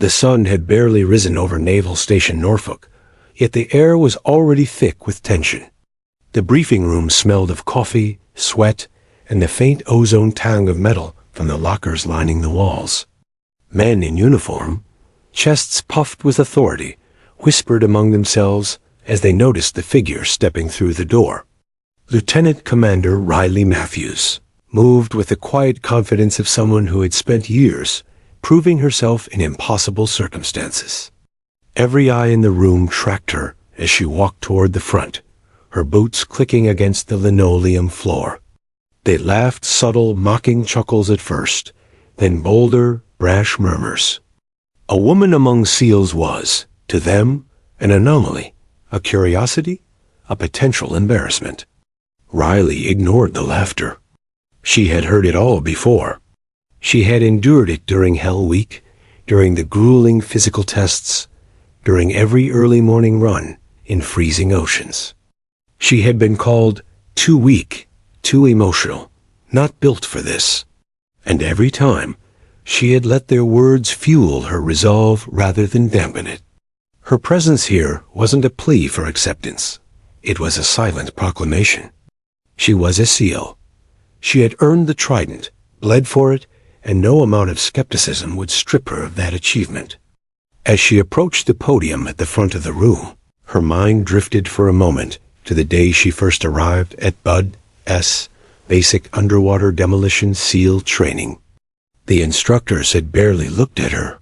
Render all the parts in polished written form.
The sun had barely risen over Naval Station Norfolk, yet the air was already thick with tension. The briefing room smelled of coffee, sweat, and the faint ozone tang of metal from the lockers lining the walls. Men in uniform, chests puffed with authority, whispered among themselves as they noticed the figure stepping through the door. Lieutenant Commander Riley Matthews moved with the quiet confidence of someone who had spent years proving herself in impossible circumstances. Every eye in the room tracked her as she walked toward the front, her boots clicking against the linoleum floor. They laughed subtle, mocking chuckles at first, then bolder, brash murmurs. A woman among SEALs was, to them, an anomaly, a curiosity, a potential embarrassment. Riley ignored the laughter. She had heard it all before. She had endured it during Hell Week, during the grueling physical tests, during every early morning run in freezing oceans. She had been called too weak, too emotional, not built for this. And every time, she had let their words fuel her resolve rather than dampen it. Her presence here wasn't a plea for acceptance. It was a silent proclamation. She was a SEAL. She had earned the trident, bled for it, and no amount of skepticism would strip her of that achievement. As she approached the podium at the front of the room, her mind drifted for a moment to the day she first arrived at Bud S. Basic Underwater Demolition SEAL Training. The instructors had barely looked at her.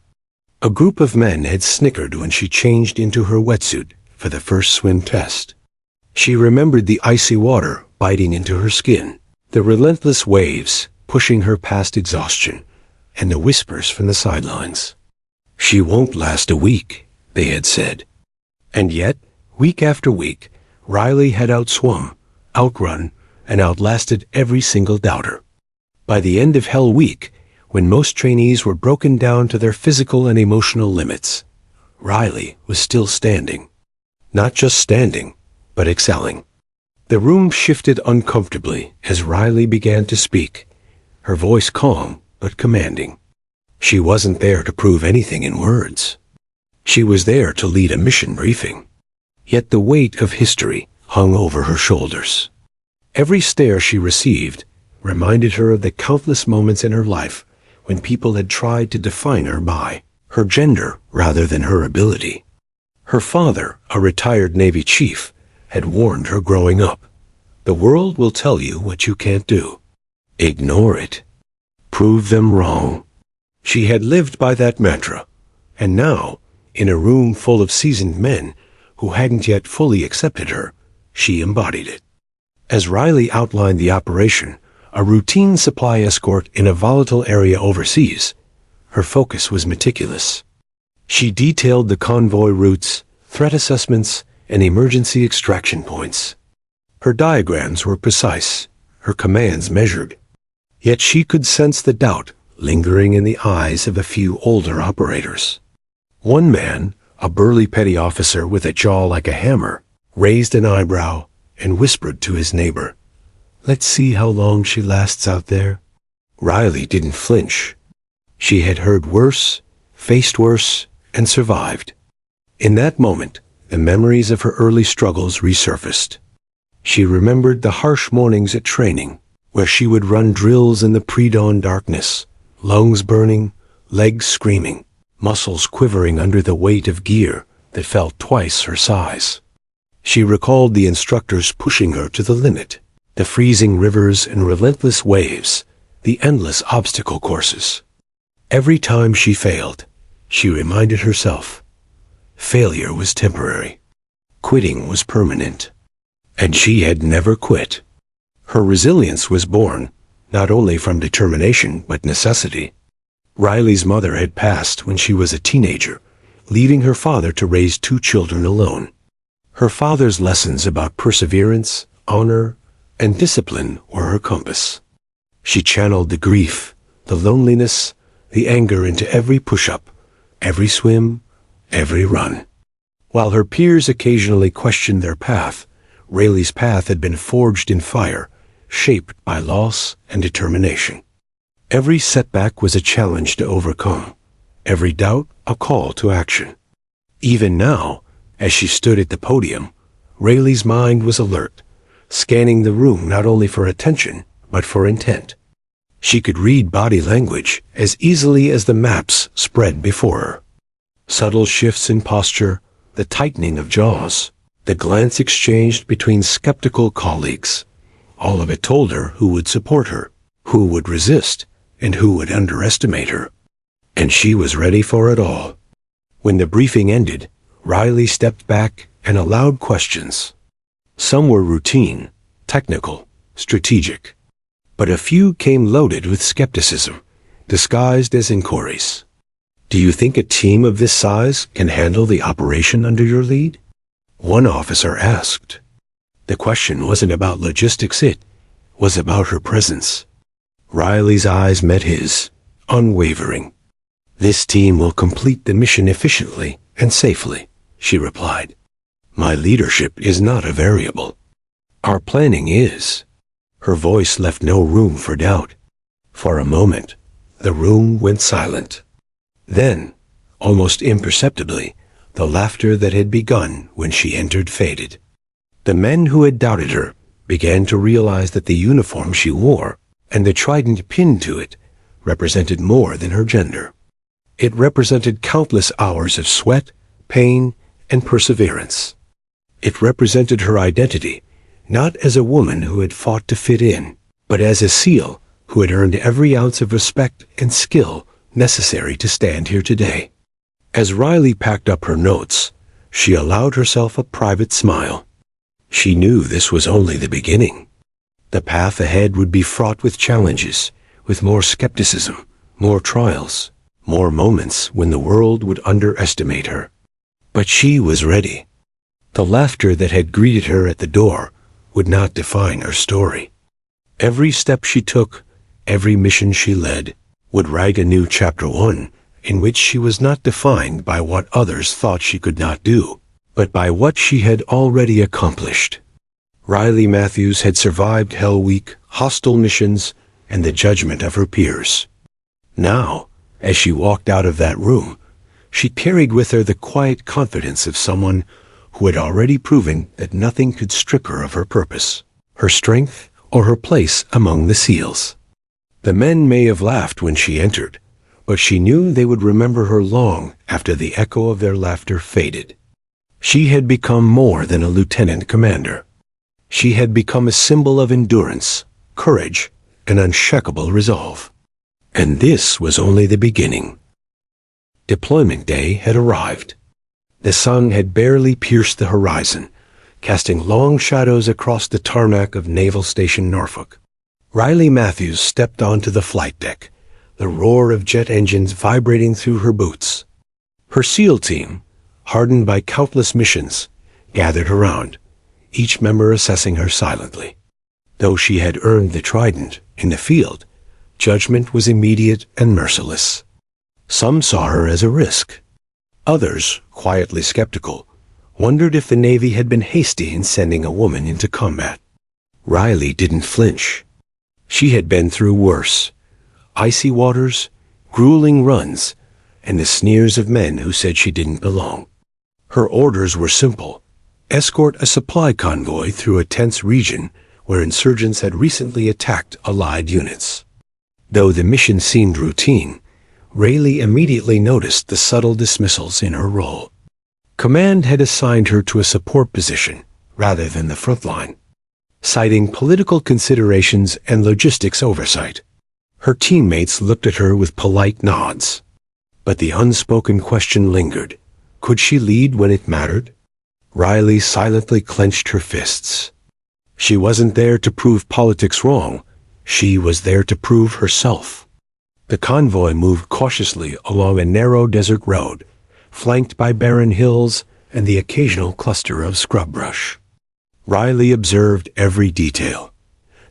A group of men had snickered when she changed into her wetsuit for the first swim test. She remembered the icy water biting into her skin, the relentless waves pushing her past exhaustion, and the whispers from the sidelines. She won't last a week, they had said. And yet, week after week, Riley had outswum, outrun, and outlasted every single doubter. By the end of Hell Week, when most trainees were broken down to their physical and emotional limits, Riley was still standing. Not just standing, but excelling. The room shifted uncomfortably as Riley began to speak, her voice calm but commanding. She wasn't there to prove anything in words. She was there to lead a mission briefing. Yet the weight of history hung over her shoulders. Every stare she received reminded her of the countless moments in her life when people had tried to define her by her gender rather than her ability. Her father, a retired Navy chief, had warned her growing up. The world will tell you what you can't do. Ignore it. Prove them wrong. She had lived by that mantra, and now, in a room full of seasoned men who hadn't yet fully accepted her, she embodied it. As Riley outlined the operation, a routine supply escort in a volatile area overseas, her focus was meticulous. She detailed the convoy routes, threat assessments, and emergency extraction points. Her diagrams were precise, her commands measured. Yet she could sense the doubt lingering in the eyes of a few older operators. One man, a burly petty officer with a jaw like a hammer, raised an eyebrow and whispered to his neighbor, "Let's see how long she lasts out there." Riley didn't flinch. She had heard worse, faced worse, and survived. In that moment, the memories of her early struggles resurfaced. She remembered the harsh mornings at training, where she would run drills in the pre-dawn darkness, lungs burning, legs screaming, muscles quivering under the weight of gear that felt twice her size. She recalled the instructors pushing her to the limit, the freezing rivers and relentless waves, the endless obstacle courses. Every time she failed, she reminded herself, failure was temporary. Quitting was permanent. And she had never quit. Her resilience was born, not only from determination, but necessity. Riley's mother had passed when she was a teenager, leaving her father to raise 2 children alone. Her father's lessons about perseverance, honor, and discipline were her compass. She channeled the grief, the loneliness, the anger into every push-up, every swim, every run. While her peers occasionally questioned their path, Riley's path had been forged in fire, shaped by loss and determination. Every setback was a challenge to overcome, every doubt a call to action. Even now, as she stood at the podium, Rayleigh's mind was alert, scanning the room not only for attention, but for intent. She could read body language as easily as the maps spread before her. Subtle shifts in posture, the tightening of jaws, the glance exchanged between skeptical colleagues. All of it told her who would support her, who would resist, and who would underestimate her. And she was ready for it all. When the briefing ended, Riley stepped back and allowed questions. Some were routine, technical, strategic, but a few came loaded with skepticism, disguised as inquiries. Do you think a team of this size can handle the operation under your lead? One officer asked. The question wasn't about logistics, it was about her presence. Riley's eyes met his, unwavering. This team will complete the mission efficiently and safely, she replied. My leadership is not a variable. Our planning is. Her voice left no room for doubt. For a moment, the room went silent. Then, almost imperceptibly, the laughter that had begun when she entered faded. The men who had doubted her began to realize that the uniform she wore, and the trident pinned to it, represented more than her gender. It represented countless hours of sweat, pain, and perseverance. It represented her identity, not as a woman who had fought to fit in, but as a SEAL who had earned every ounce of respect and skill necessary to stand here today. As Riley packed up her notes, she allowed herself a private smile. She knew this was only the beginning. The path ahead would be fraught with challenges, with more skepticism, more trials, more moments when the world would underestimate her. But she was ready. The laughter that had greeted her at the door would not define her story. Every step she took, every mission she led, would write a new chapter 1, in which she was not defined by what others thought she could not do, but by what she had already accomplished. Riley Matthews had survived Hell Week, hostile missions, and the judgment of her peers. Now, as she walked out of that room, she carried with her the quiet confidence of someone who had already proven that nothing could strip her of her purpose, her strength, or her place among the SEALs. The men may have laughed when she entered, but she knew they would remember her long after the echo of their laughter faded. She had become more than a lieutenant commander. She had become a symbol of endurance, courage, and unshakable resolve. And this was only the beginning. Deployment day had arrived. The sun had barely pierced the horizon, casting long shadows across the tarmac of Naval Station Norfolk. Riley Matthews stepped onto the flight deck, the roar of jet engines vibrating through her boots. Her SEAL team, hardened by countless missions, gathered around, each member assessing her silently. Though she had earned the trident in the field, judgment was immediate and merciless. Some saw her as a risk. Others, quietly skeptical, wondered if the Navy had been hasty in sending a woman into combat. Riley didn't flinch. She had been through worse. Icy waters, grueling runs, and the sneers of men who said she didn't belong. Her orders were simple: escort a supply convoy through a tense region where insurgents had recently attacked Allied units. Though the mission seemed routine, Rayleigh immediately noticed the subtle dismissals in her role. Command had assigned her to a support position rather than the front line, citing political considerations and logistics oversight. Her teammates looked at her with polite nods. But the unspoken question lingered. Could she lead when it mattered? Riley silently clenched her fists. She wasn't there to prove politics wrong. She was there to prove herself. The convoy moved cautiously along a narrow desert road, flanked by barren hills and the occasional cluster of scrub brush. Riley observed every detail.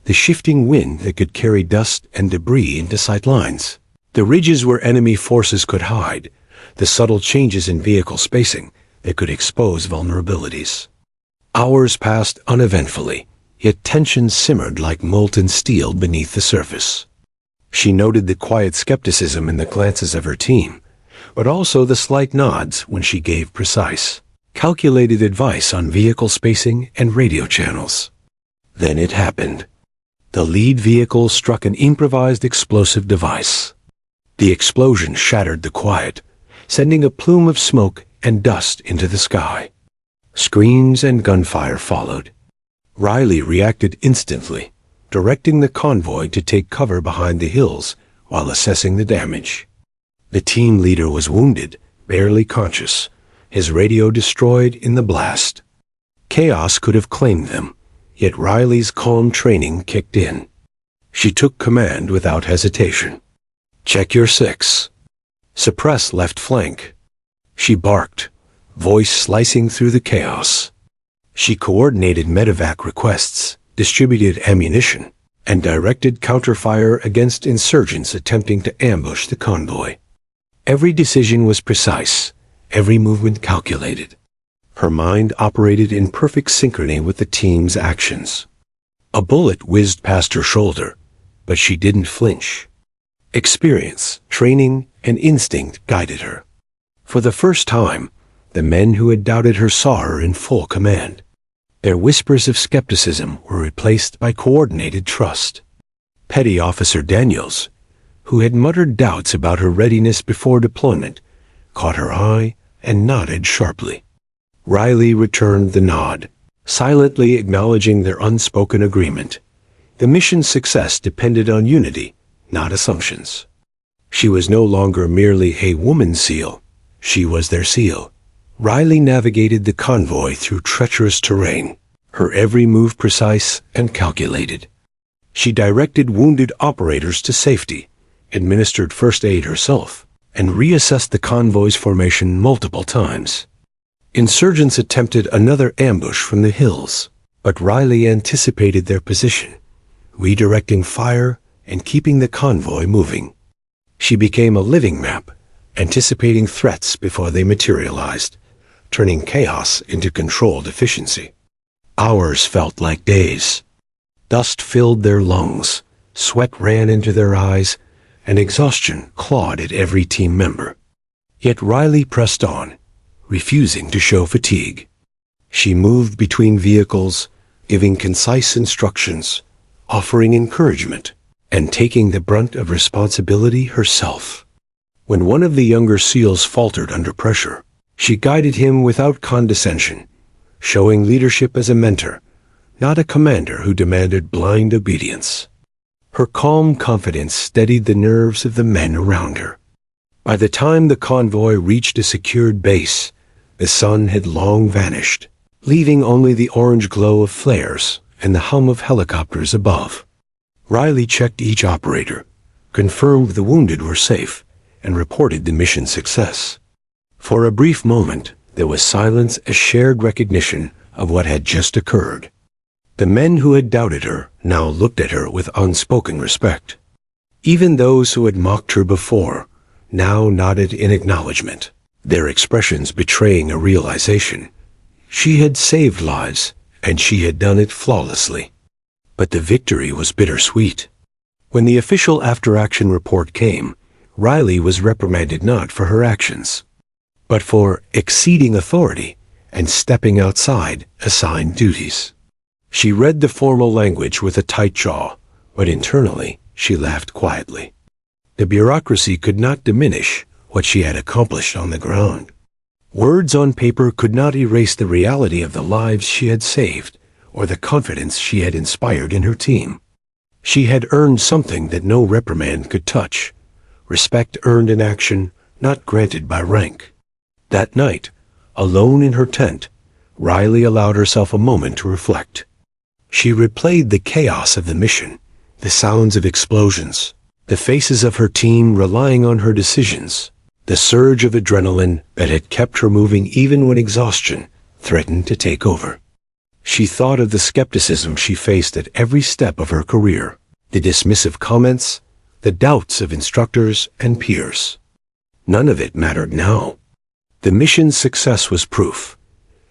The shifting wind that could carry dust and debris into sight lines, the ridges where enemy forces could hide, the subtle changes in vehicle spacing that could expose vulnerabilities. Hours passed uneventfully, yet tension simmered like molten steel beneath the surface. She noted the quiet skepticism in the glances of her team, but also the slight nods when she gave precise, calculated advice on vehicle spacing and radio channels. Then it happened. The lead vehicle struck an improvised explosive device. The explosion shattered the quiet, sending a plume of smoke and dust into the sky. Screams and gunfire followed. Riley reacted instantly, directing the convoy to take cover behind the hills while assessing the damage. The team leader was wounded, barely conscious, his radio destroyed in the blast. Chaos could have claimed them, yet Riley's calm training kicked in. She took command without hesitation. "Check your 6. Suppress left flank." She barked, voice slicing through the chaos. She coordinated medevac requests, distributed ammunition, and directed counterfire against insurgents attempting to ambush the convoy. Every decision was precise, every movement calculated. Her mind operated in perfect synchrony with the team's actions. A bullet whizzed past her shoulder, but she didn't flinch. Experience, training, and instinct guided her. For the first time, the men who had doubted her saw her in full command. Their whispers of skepticism were replaced by coordinated trust. Petty Officer Daniels, who had muttered doubts about her readiness before deployment, caught her eye and nodded sharply. Riley returned the nod, silently acknowledging their unspoken agreement. The mission's success depended on unity, not assumptions. She was no longer merely a woman SEAL. She was their SEAL. Riley navigated the convoy through treacherous terrain, her every move precise and calculated. She directed wounded operators to safety, administered first aid herself, and reassessed the convoy's formation multiple times. Insurgents attempted another ambush from the hills, but Riley anticipated their position, redirecting fire and keeping the convoy moving. She became a living map, anticipating threats before they materialized, turning chaos into controlled efficiency. Hours felt like days. Dust filled their lungs, sweat ran into their eyes, and exhaustion clawed at every team member. Yet Riley pressed on, refusing to show fatigue. She moved between vehicles, giving concise instructions, offering encouragement, and taking the brunt of responsibility herself. When one of the younger SEALs faltered under pressure, she guided him without condescension, showing leadership as a mentor, not a commander who demanded blind obedience. Her calm confidence steadied the nerves of the men around her. By the time the convoy reached a secured base, the sun had long vanished, leaving only the orange glow of flares and the hum of helicopters above. Riley checked each operator, confirmed the wounded were safe, and reported the mission's success. For a brief moment, there was silence, a shared recognition of what had just occurred. The men who had doubted her now looked at her with unspoken respect. Even those who had mocked her before now nodded in acknowledgement, their expressions betraying a realization. She had saved lives, and she had done it flawlessly. But the victory was bittersweet. When the official after-action report came, Riley was reprimanded not for her actions, but for exceeding authority and stepping outside assigned duties. She read the formal language with a tight jaw, but internally she laughed quietly. The bureaucracy could not diminish what she had accomplished on the ground. Words on paper could not erase the reality of the lives she had saved or the confidence she had inspired in her team. She had earned something that no reprimand could touch, respect earned in action, not granted by rank. That night, alone in her tent, Riley allowed herself a moment to reflect. She replayed the chaos of the mission, the sounds of explosions, the faces of her team relying on her decisions, the surge of adrenaline that had kept her moving even when exhaustion threatened to take over. She thought of the skepticism she faced at every step of her career, the dismissive comments, the doubts of instructors and peers. None of it mattered now. The mission's success was proof.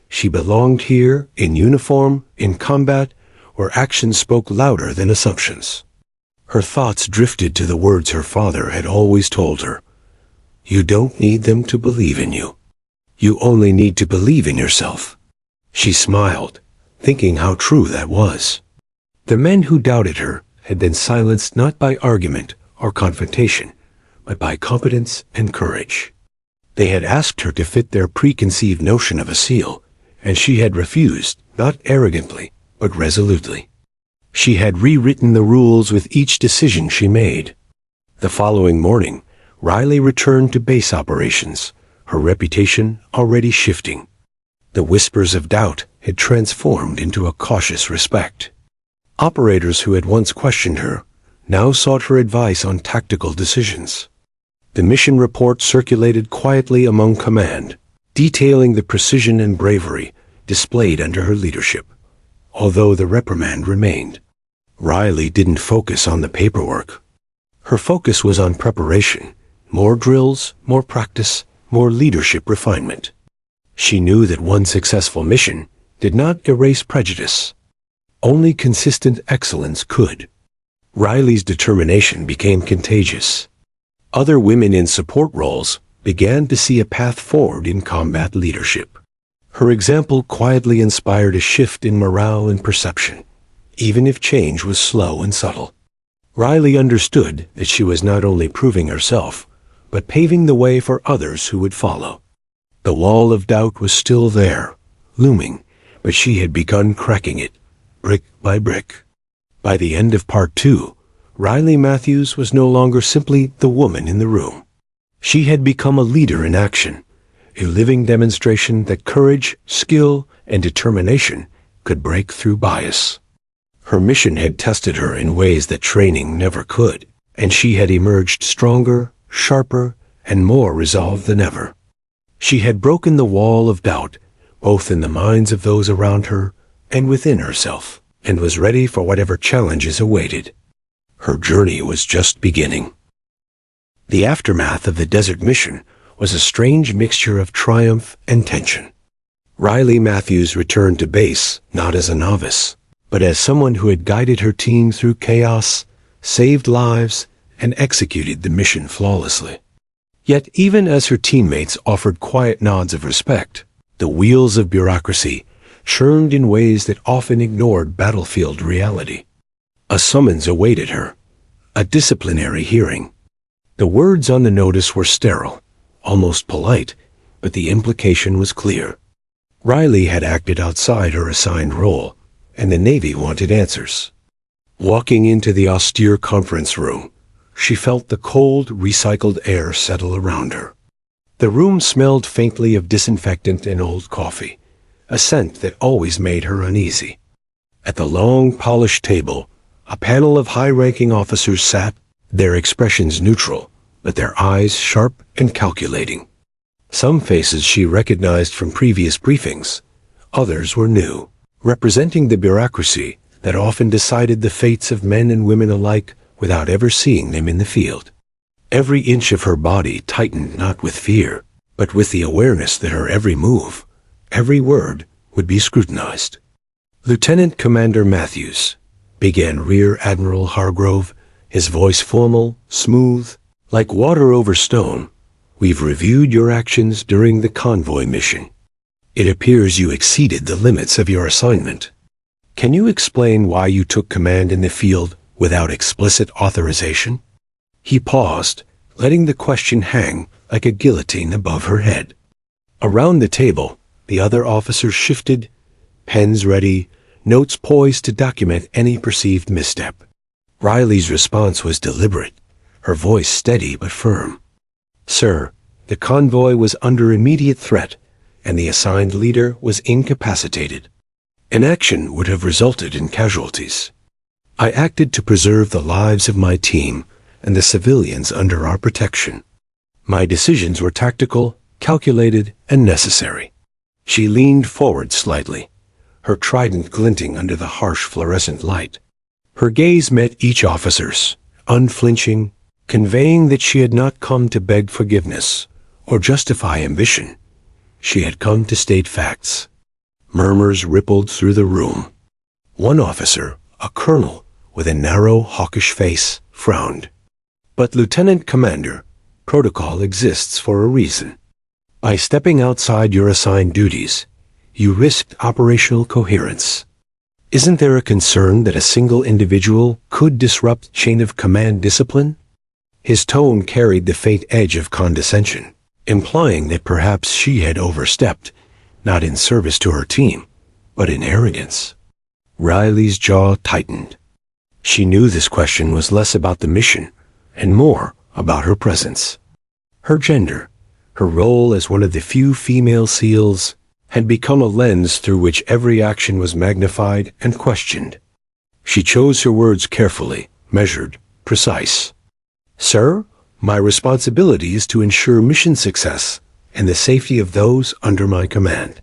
She belonged here, in uniform, in combat, where actions spoke louder than assumptions. Her thoughts drifted to the words her father had always told her. You don't need them to believe in you. You only need to believe in yourself." She smiled, thinking how true that was. The men who doubted her had been silenced not by argument or confrontation, but by competence and courage. They had asked her to fit their preconceived notion of a SEAL, and she had refused, not arrogantly, but resolutely. She had rewritten the rules with each decision she made. The following morning, Riley returned to base operations, her reputation already shifting. The whispers of doubt had transformed into a cautious respect. Operators who had once questioned her now sought her advice on tactical decisions. The mission report circulated quietly among command, detailing the precision and bravery displayed under her leadership. Although the reprimand remained, Riley didn't focus on the paperwork. Her focus was on preparation, more drills, more practice, more leadership refinement. She knew that one successful mission did not erase prejudice. Only consistent excellence could. Riley's determination became contagious. Other women in support roles began to see a path forward in combat leadership. Her example quietly inspired a shift in morale and perception, even if change was slow and subtle. Riley understood that she was not only proving herself, but paving the way for others who would follow. The wall of doubt was still there, looming, but she had begun cracking it, brick by brick. By the end of Part 2, Riley Matthews was no longer simply the woman in the room. She had become a leader in action, a living demonstration that courage, skill, and determination could break through bias. Her mission had tested her in ways that training never could, and she had emerged stronger, sharper, and more resolved than ever. She had broken the wall of doubt, both in the minds of those around her and within herself, and was ready for whatever challenges awaited. Her journey was just beginning. The aftermath of the desert mission was a strange mixture of triumph and tension. Riley Matthews returned to base not as a novice, but as someone who had guided her team through chaos, saved lives, and executed the mission flawlessly. Yet even as her teammates offered quiet nods of respect, the wheels of bureaucracy churned in ways that often ignored battlefield reality. A summons awaited her, a disciplinary hearing. The words on the notice were sterile, almost polite, but the implication was clear. Riley had acted outside her assigned role, and the Navy wanted answers. Walking into the austere conference room, she felt the cold, recycled air settle around her. The room smelled faintly of disinfectant and old coffee, a scent that always made her uneasy. At the long, polished table, a panel of high-ranking officers sat, their expressions neutral, but their eyes sharp and calculating. Some faces she recognized from previous briefings, others were new, representing the bureaucracy that often decided the fates of men and women alike without ever seeing them in the field. Every inch of her body tightened not with fear, but with the awareness that her every move, every word, would be scrutinized. "Lieutenant Commander Matthews," began Rear Admiral Hargrove, his voice formal, smooth, like water over stone, "we've reviewed your actions during the convoy mission. It appears you exceeded the limits of your assignment. Can you explain why you took command in the field without explicit authorization?" He paused, letting the question hang like a guillotine above her head. Around the table, the other officers shifted, pens ready, notes poised to document any perceived misstep. Riley's response was deliberate, her voice steady but firm. "Sir, the convoy was under immediate threat, and the assigned leader was incapacitated. Inaction would have resulted in casualties. I acted to preserve the lives of my team and the civilians under our protection. My decisions were tactical, calculated, and necessary." She leaned forward slightly, her trident glinting under the harsh fluorescent light. Her gaze met each officer's, unflinching, conveying that she had not come to beg forgiveness or justify ambition. She had come to state facts. Murmurs rippled through the room. One officer, a colonel with a narrow, hawkish face, frowned. "But, Lieutenant Commander, Protocol exists for a reason. By stepping outside your assigned duties, you risked operational coherence. Isn't there a concern that a single individual could disrupt chain of command discipline? His tone carried the faint edge of condescension, implying that perhaps she had overstepped, not in service to her team, but in arrogance. Riley's jaw tightened. She knew this question was less about the mission and more about her presence. Her gender, her role as one of the few female SEALs, had become a lens through which every action was magnified and questioned. She chose her words carefully, measured, precise. "Sir, my responsibility is to ensure mission success and the safety of those under my command.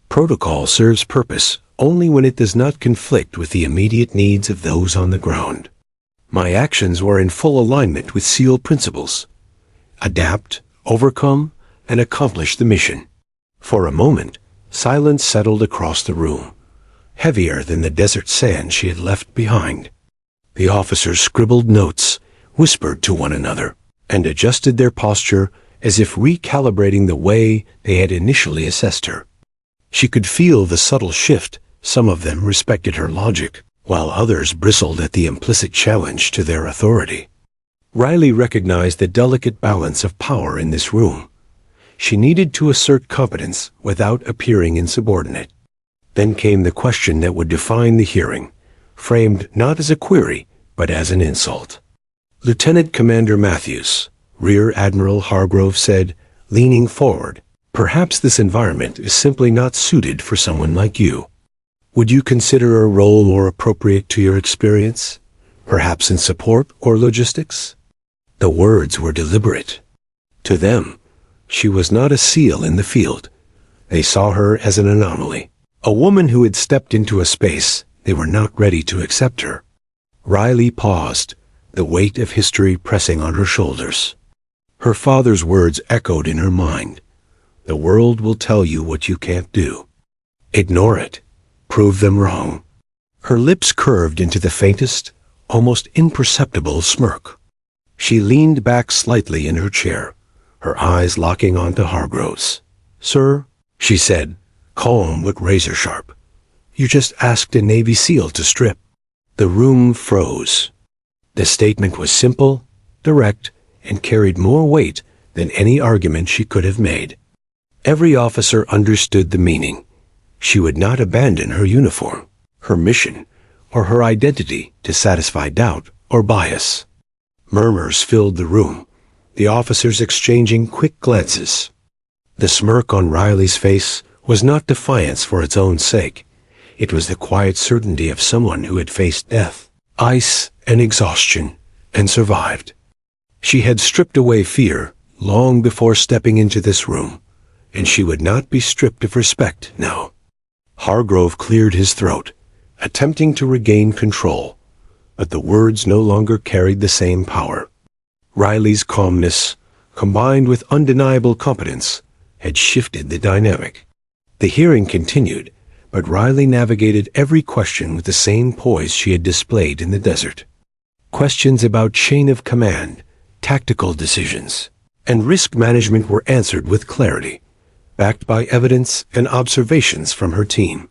Protocol serves purpose only when it does not conflict with the immediate needs of those on the ground. My actions were in full alignment with SEAL principles. Adapt, overcome, and accomplish the mission." For a moment, silence settled across the room, heavier than the desert sand she had left behind. The officers scribbled notes, whispered to one another, and adjusted their posture as if recalibrating the way they had initially assessed her. She could feel the subtle shift. Some of them respected her logic, while others bristled at the implicit challenge to their authority. Riley recognized the delicate balance of power in this room. She needed to assert competence without appearing insubordinate. Then came the question that would define the hearing, framed not as a query, but as an insult. "Lieutenant Commander Matthews," Rear Admiral Hargrove said, leaning forward, "perhaps this environment is simply not suited for someone like you. Would you consider a role more appropriate to your experience, perhaps in support or logistics?" The words were deliberate. To them, she was not a SEAL in the field. They saw her as an anomaly, a woman who had stepped into a space they were not ready to accept her. Riley paused, the weight of history pressing on her shoulders. Her father's words echoed in her mind. "The world will tell you what you can't do. Ignore it. Prove them wrong." Her lips curved into the faintest, almost imperceptible smirk. She leaned back slightly in her chair, her eyes locking onto Hargrove's. "Sir," she said, calm but razor-sharp, "you just asked a Navy SEAL to strip." The room froze. The statement was simple, direct, and carried more weight than any argument she could have made. Every officer understood the meaning. She would not abandon her uniform, her mission, or her identity to satisfy doubt or bias. Murmurs filled the room, the officers exchanging quick glances. The smirk on Riley's face was not defiance for its own sake. It was the quiet certainty of someone who had faced death, ice, and exhaustion, and survived. She had stripped away fear long before stepping into this room, and she would not be stripped of respect now. Hargrove cleared his throat, attempting to regain control, but the words no longer carried the same power. Riley's calmness, combined with undeniable competence, had shifted the dynamic. The hearing continued, but Riley navigated every question with the same poise she had displayed in the desert. Questions about chain of command, tactical decisions, and risk management were answered with clarity, backed by evidence and observations from her team.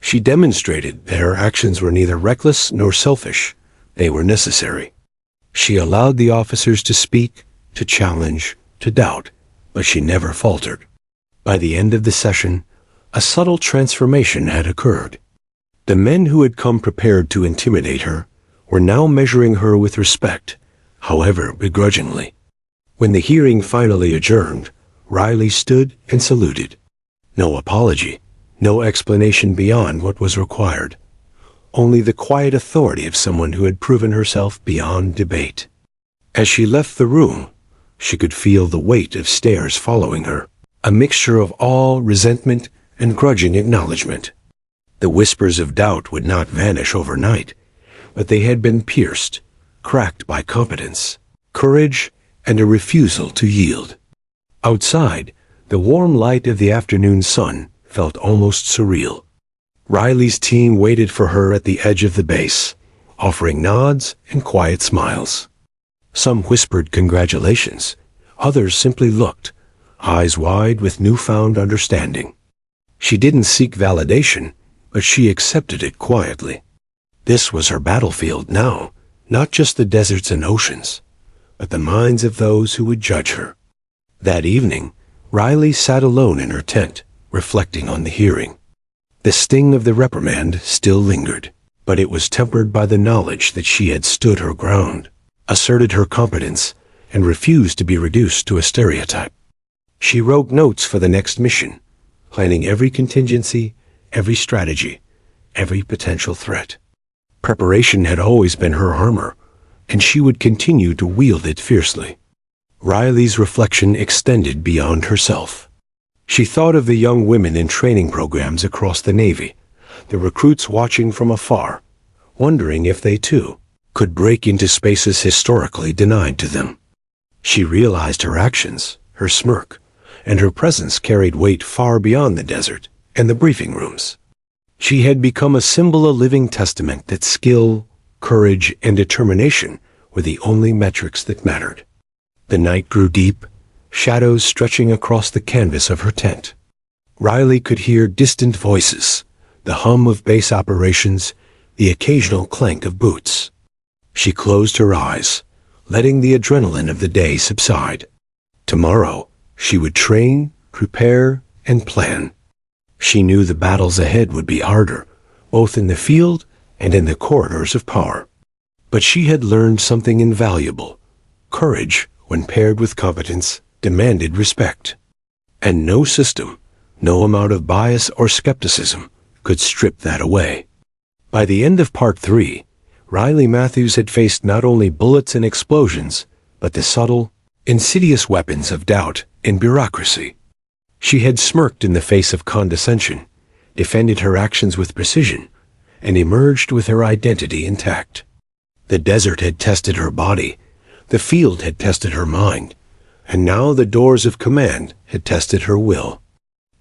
She demonstrated that her actions were neither reckless nor selfish. They were necessary. She allowed the officers to speak, to challenge, to doubt, but she never faltered. By the end of the session, a subtle transformation had occurred. The men who had come prepared to intimidate her were now measuring her with respect, however begrudgingly. When the hearing finally adjourned, Riley stood and saluted. No apology, no explanation beyond what was required. Only the quiet authority of someone who had proven herself beyond debate. As she left the room, she could feel the weight of stares following her, a mixture of awe, resentment, and grudging acknowledgement. The whispers of doubt would not vanish overnight, but they had been pierced, cracked by competence, courage, and a refusal to yield. Outside, the warm light of the afternoon sun felt almost surreal. Riley's team waited for her at the edge of the base, offering nods and quiet smiles. Some whispered congratulations, Others simply looked, eyes wide with newfound understanding. She didn't seek validation, but she accepted it quietly. This was her battlefield now, not just the deserts and oceans, but the minds of those who would judge her. That evening, Riley sat alone in her tent, reflecting on the hearing. The sting of the reprimand still lingered, but it was tempered by the knowledge that she had stood her ground, asserted her competence, and refused to be reduced to a stereotype. She wrote notes for the next mission, planning every contingency, every strategy, every potential threat. Preparation had always been her armor, and she would continue to wield it fiercely. Riley's reflection extended beyond herself. She thought of the young women in training programs across the Navy, the recruits watching from afar, wondering if they too could break into spaces historically denied to them. She realized her actions, her smirk, and her presence carried weight far beyond the desert and the briefing rooms. She had become a symbol, a living testament that skill, courage, and determination were the only metrics that mattered. The night grew deep, shadows stretching across the canvas of her tent. Riley could hear distant voices, the hum of base operations, the occasional clank of boots. She closed her eyes, letting the adrenaline of the day subside. Tomorrow, she would train, prepare, and plan. She knew the battles ahead would be harder, both in the field and in the corridors of power. But she had learned something invaluable. Courage, when paired with competence, demanded respect. And no system, no amount of bias or skepticism, could strip that away. By the end of Part 3, Riley Matthews had faced not only bullets and explosions, but the subtle, insidious weapons of doubt and bureaucracy. She had smirked in the face of condescension, defended her actions with precision, and emerged with her identity intact. The desert had tested her body, the field had tested her mind, and now the doors of command had tested her will.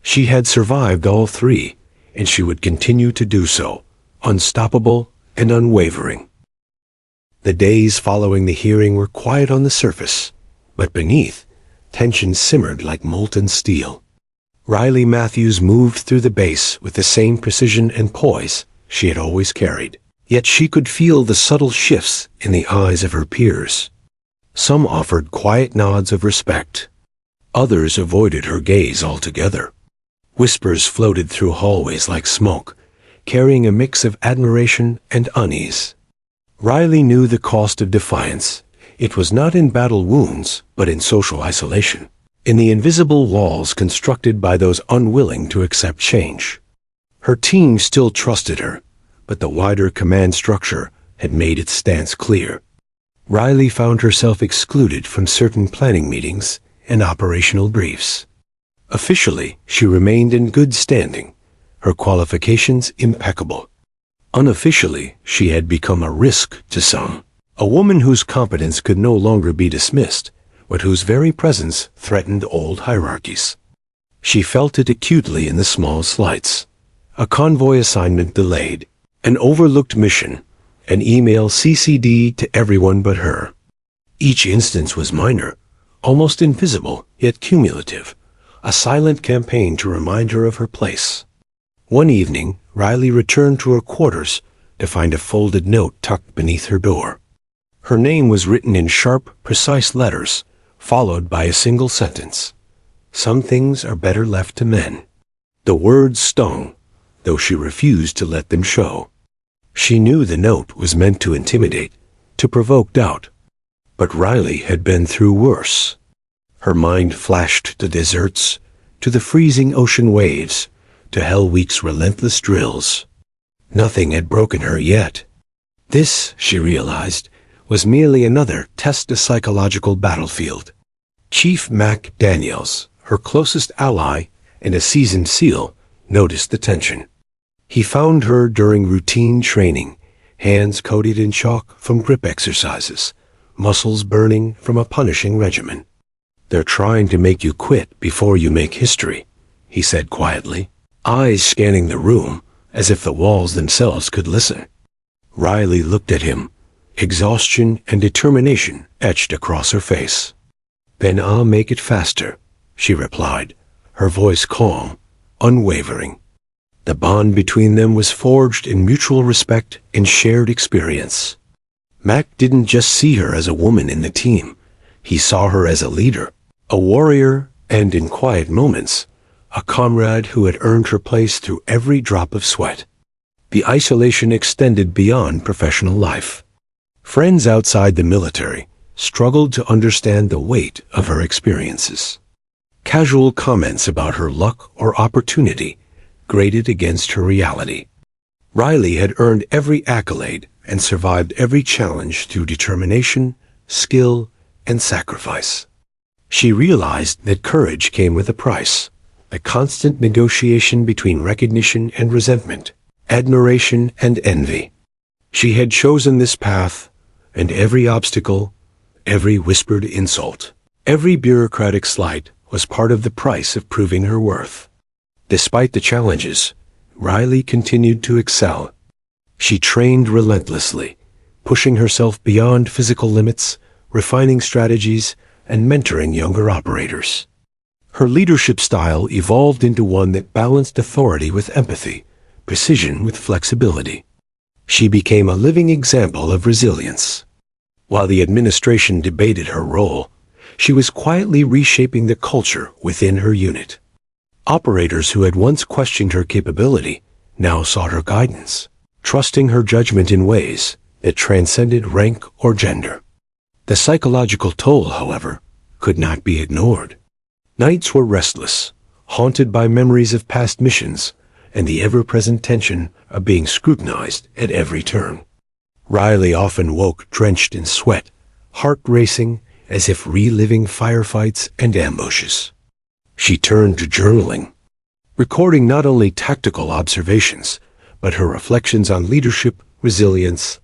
She had survived all three, and she would continue to do so, unstoppable and unwavering. The days following the hearing were quiet on the surface, but beneath, tension simmered like molten steel. Riley Matthews moved through the base with the same precision and poise she had always carried. Yet she could feel the subtle shifts in the eyes of her peers. Some offered quiet nods of respect. Others avoided her gaze altogether. Whispers floated through hallways like smoke, carrying a mix of admiration and unease. Riley knew the cost of defiance. It was not in battle wounds, but in social isolation, in the invisible walls constructed by those unwilling to accept change. Her team still trusted her, but the wider command structure had made its stance clear. Riley found herself excluded from certain planning meetings and operational briefs. Officially, she remained in good standing, her qualifications impeccable. Unofficially, she had become a risk to some, a woman whose competence could no longer be dismissed, but whose very presence threatened old hierarchies. She felt it acutely in the small slights. A convoy assignment delayed, an overlooked mission, an email CC'd to everyone but her. Each instance was minor, almost invisible, yet cumulative, a silent campaign to remind her of her place. One evening, Riley returned to her quarters to find a folded note tucked beneath her door. Her name was written in sharp, precise letters, followed by a single sentence. "Some things are better left to men." The words stung, though she refused to let them show. She knew the note was meant to intimidate, to provoke doubt. But Riley had been through worse. Her mind flashed to deserts, to the freezing ocean waves, to Hell Week's relentless drills. Nothing had broken her yet. This, she realized, was merely another test of psychological battlefield. Chief Mac Daniels, her closest ally and a seasoned SEAL, noticed the tension. He found her during routine training, hands coated in chalk from grip exercises, muscles burning from a punishing regimen. "They're trying to make you quit before you make history," he said quietly, eyes scanning the room as if the walls themselves could listen. Riley looked at him, exhaustion and determination etched across her face. "Then I'll make it faster," she replied, her voice calm, unwavering. The bond between them was forged in mutual respect and shared experience. Mac didn't just see her as a woman in the team. He saw her as a leader, a warrior, and in quiet moments, a comrade who had earned her place through every drop of sweat. The isolation extended beyond professional life. Friends outside the military struggled to understand the weight of her experiences. Casual comments about her luck or opportunity grated against her reality. Riley had earned every accolade and survived every challenge through determination, skill, and sacrifice. She realized that courage came with a price, a constant negotiation between recognition and resentment, admiration and envy. She had chosen this path, and every obstacle, every whispered insult, every bureaucratic slight was part of the price of proving her worth. Despite the challenges, Riley continued to excel. She trained relentlessly, pushing herself beyond physical limits, refining strategies, and mentoring younger operators. Her leadership style evolved into one that balanced authority with empathy, precision with flexibility. She became a living example of resilience. While the administration debated her role, she was quietly reshaping the culture within her unit. Operators who had once questioned her capability now sought her guidance, trusting her judgment in ways that transcended rank or gender. The psychological toll, however, could not be ignored. Nights were restless, haunted by memories of past missions and the ever-present tension of being scrutinized at every turn. Riley often woke drenched in sweat, heart racing as if reliving firefights and ambushes. She turned to journaling, recording not only tactical observations, but her reflections on leadership, resilience,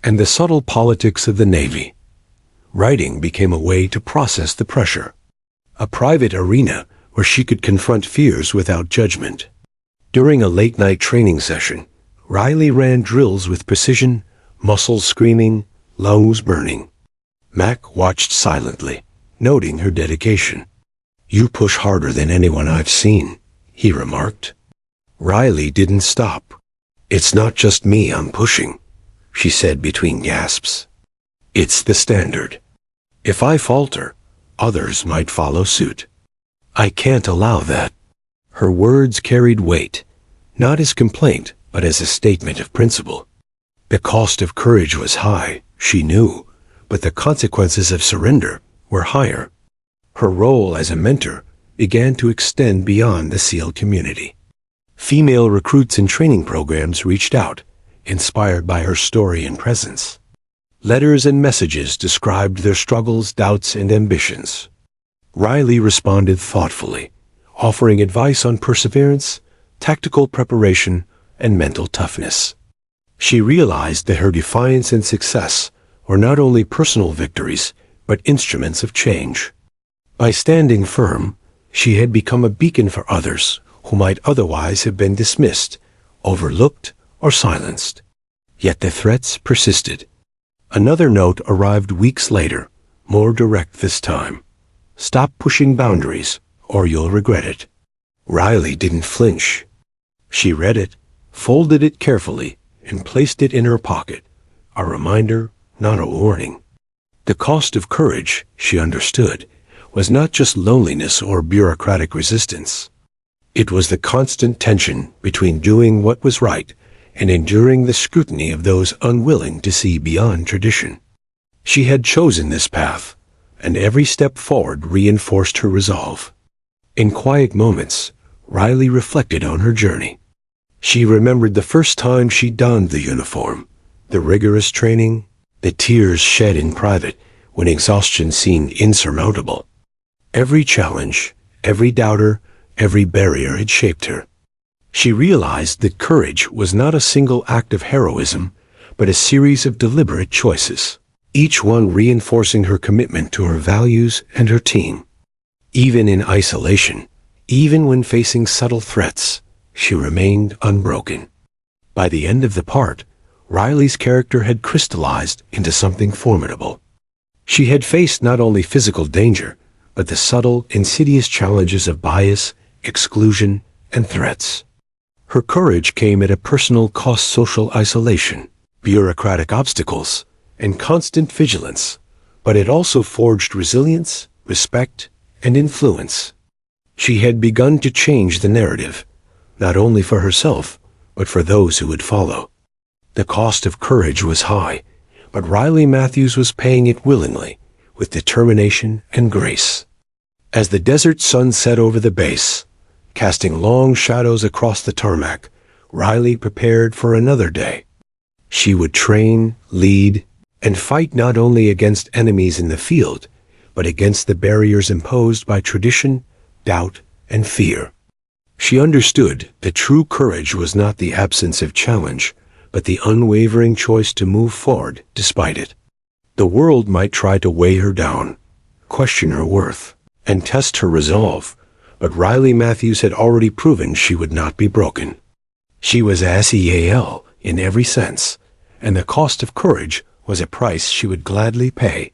and the subtle politics of the Navy. Writing became a way to process the pressure, a private arena where she could confront fears without judgment. During a late-night training session, Riley ran drills with precision, muscles screaming, lungs burning. Mac watched silently, noting her dedication. "You push harder than anyone I've seen," he remarked. Riley didn't stop. "It's not just me I'm pushing," she said between gasps. "It's the standard. If I falter, others might follow suit. I can't allow that." Her words carried weight, not as complaint, but as a statement of principle. The cost of courage was high, she knew, but the consequences of surrender were higher. Her role as a mentor began to extend beyond the SEAL community. Female recruits in training programs reached out, inspired by her story and presence. Letters and messages described their struggles, doubts, and ambitions. Riley responded thoughtfully, offering advice on perseverance, tactical preparation, and mental toughness. She realized that her defiance and success were not only personal victories, but instruments of change. By standing firm, she had become a beacon for others who might otherwise have been dismissed, overlooked, or silenced. Yet the threats persisted. Another note arrived weeks later, more direct this time. "Stop pushing boundaries, or you'll regret it." Riley didn't flinch. She read it, folded it carefully, and placed it in her pocket, a reminder, not a warning. The cost of courage, she understood, was not just loneliness or bureaucratic resistance. It was the constant tension between doing what was right and enduring the scrutiny of those unwilling to see beyond tradition. She had chosen this path, and every step forward reinforced her resolve. In quiet moments, Riley reflected on her journey. She remembered the first time she donned the uniform, the rigorous training, the tears shed in private when exhaustion seemed insurmountable. Every challenge, every doubter, every barrier had shaped her. She realized that courage was not a single act of heroism, but a series of deliberate choices, each one reinforcing her commitment to her values and her team. Even in isolation, even when facing subtle threats, she remained unbroken. By the end of the part, Riley's character had crystallized into something formidable. She had faced not only physical danger, but the subtle, insidious challenges of bias, exclusion, and threats. Her courage came at a personal cost: social isolation, bureaucratic obstacles, and constant vigilance, but it also forged resilience, respect, and influence. She had begun to change the narrative, not only for herself, but for those who would follow. The cost of courage was high, but Riley Matthews was paying it willingly, with determination and grace. As the desert sun set over the base, casting long shadows across the tarmac, Riley prepared for another day. She would train, lead, and fight not only against enemies in the field, but against the barriers imposed by tradition, doubt, and fear. She understood that true courage was not the absence of challenge, but the unwavering choice to move forward despite it. The world might try to weigh her down, question her worth, and test her resolve, but Riley Matthews had already proven she would not be broken. She was SEAL in every sense, and the cost of courage was a price she would gladly pay.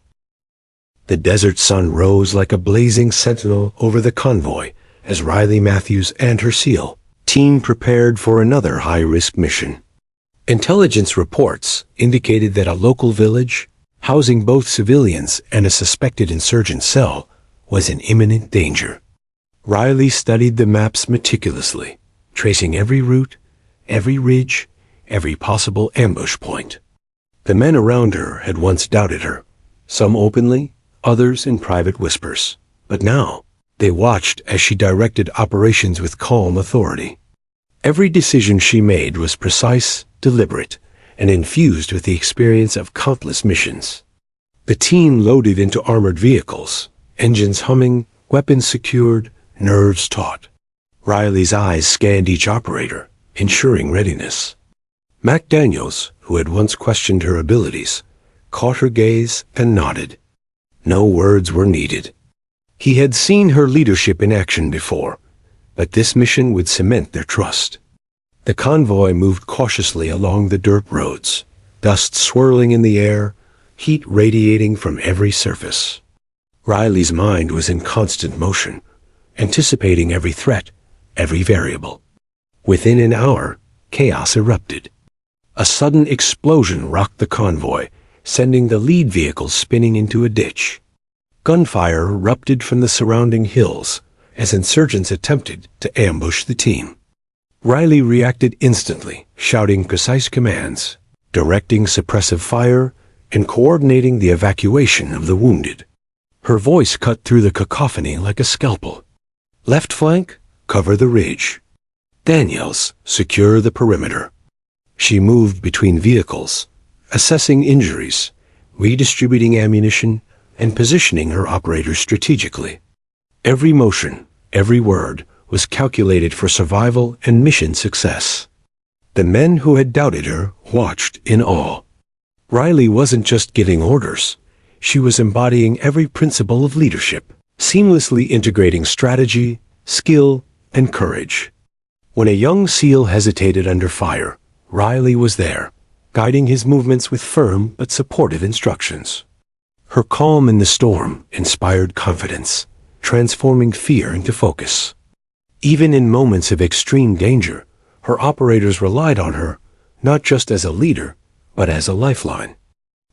The desert sun rose like a blazing sentinel over the convoy as Riley Matthews and her SEAL team prepared for another high-risk mission. Intelligence reports indicated that a local village, housing both civilians and a suspected insurgent cell, was in imminent danger. Riley studied the maps meticulously, tracing every route, every ridge, every possible ambush point. The men around her had once doubted her, some openly, others in private whispers. But now, they watched as she directed operations with calm authority. Every decision she made was precise, deliberate, and infused with the experience of countless missions. The team loaded into armored vehicles, engines humming, weapons secured, nerves taut. Riley's eyes scanned each operator, ensuring readiness. Mac Daniels, who had once questioned her abilities, caught her gaze and nodded. No words were needed. He had seen her leadership in action before, but this mission would cement their trust. The convoy moved cautiously along the dirt roads, dust swirling in the air, heat radiating from every surface. Riley's mind was in constant motion, anticipating every threat, every variable. Within an hour, chaos erupted. A sudden explosion rocked the convoy, sending the lead vehicle spinning into a ditch. Gunfire erupted from the surrounding hills as insurgents attempted to ambush the team. Riley reacted instantly, shouting precise commands, directing suppressive fire, and coordinating the evacuation of the wounded. Her voice cut through the cacophony like a scalpel. Left flank, cover the ridge. Daniels, secure the perimeter. She moved between vehicles, assessing injuries, redistributing ammunition, and positioning her operators strategically. Every motion, every word, was calculated for survival and mission success. The men who had doubted her watched in awe. Riley wasn't just giving orders. She was embodying every principle of leadership, seamlessly integrating strategy, skill, and courage. When a young SEAL hesitated under fire, Riley was there, guiding his movements with firm but supportive instructions. Her calm in the storm inspired confidence, transforming fear into focus. Even in moments of extreme danger, her operators relied on her, not just as a leader, but as a lifeline.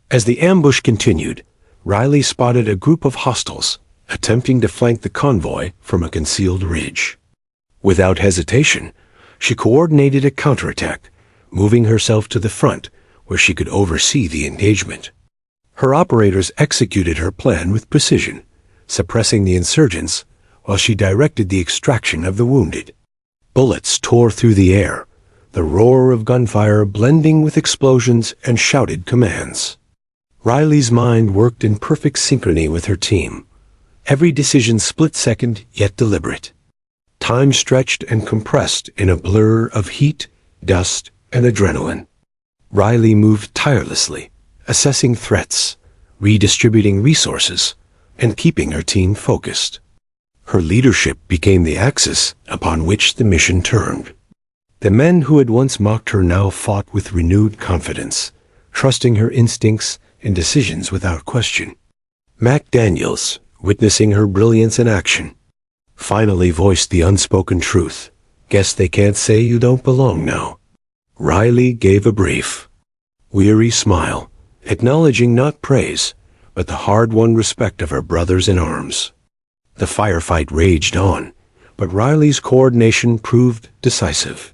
As the ambush continued, Riley spotted a group of hostiles attempting to flank the convoy from a concealed ridge. Without hesitation, she coordinated a counterattack, moving herself to the front where she could oversee the engagement. Her operators executed her plan with precision, suppressing the insurgents while she directed the extraction of the wounded. Bullets tore through the air, the roar of gunfire blending with explosions and shouted commands. Riley's mind worked in perfect synchrony with her team, every decision split-second yet deliberate. Time stretched and compressed in a blur of heat, dust, and adrenaline. Riley moved tirelessly, assessing threats, redistributing resources, and keeping her team focused. Her leadership became the axis upon which the mission turned. The men who had once mocked her now fought with renewed confidence, trusting her instincts and decisions without question. Mac Daniels, witnessing her brilliance in action, finally voiced the unspoken truth. Guess they can't say you don't belong now. Riley gave a brief, weary smile, acknowledging not praise, but the hard-won respect of her brothers in arms. The firefight raged on, but Riley's coordination proved decisive.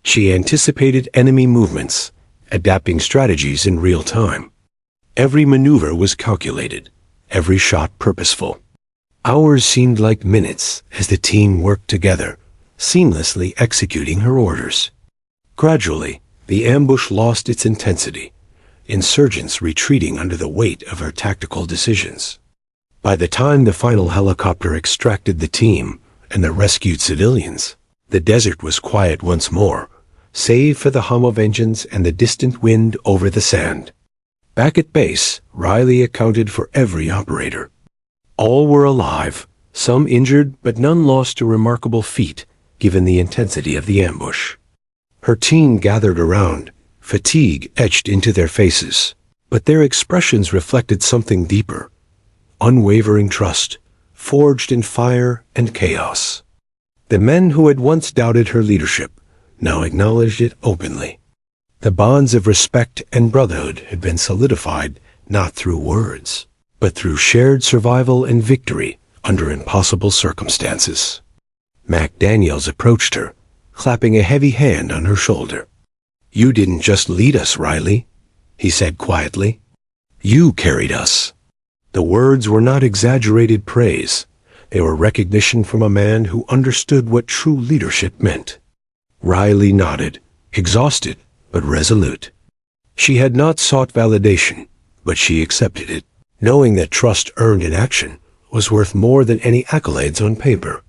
She anticipated enemy movements, adapting strategies in real time. Every maneuver was calculated, every shot purposeful. Hours seemed like minutes as the team worked together, seamlessly executing her orders. Gradually, the ambush lost its intensity, insurgents retreating under the weight of her tactical decisions. By the time the final helicopter extracted the team and the rescued civilians, the desert was quiet once more, save for the hum of engines and the distant wind over the sand. Back at base, Riley accounted for every operator. All were alive, some injured, but none lost a remarkable feat, given the intensity of the ambush. Her team gathered around, fatigue etched into their faces, but their expressions reflected something deeper. Unwavering trust, forged in fire and chaos. The men who had once doubted her leadership now acknowledged it openly. The bonds of respect and brotherhood had been solidified not through words, but through shared survival and victory under impossible circumstances. McDaniels approached her, clapping a heavy hand on her shoulder. "You didn't just lead us, Riley," he said quietly. "You carried us." The words were not exaggerated praise. They were recognition from a man who understood what true leadership meant. Riley nodded, exhausted but resolute. She had not sought validation, but she accepted it, knowing that trust earned in action was worth more than any accolades on paper.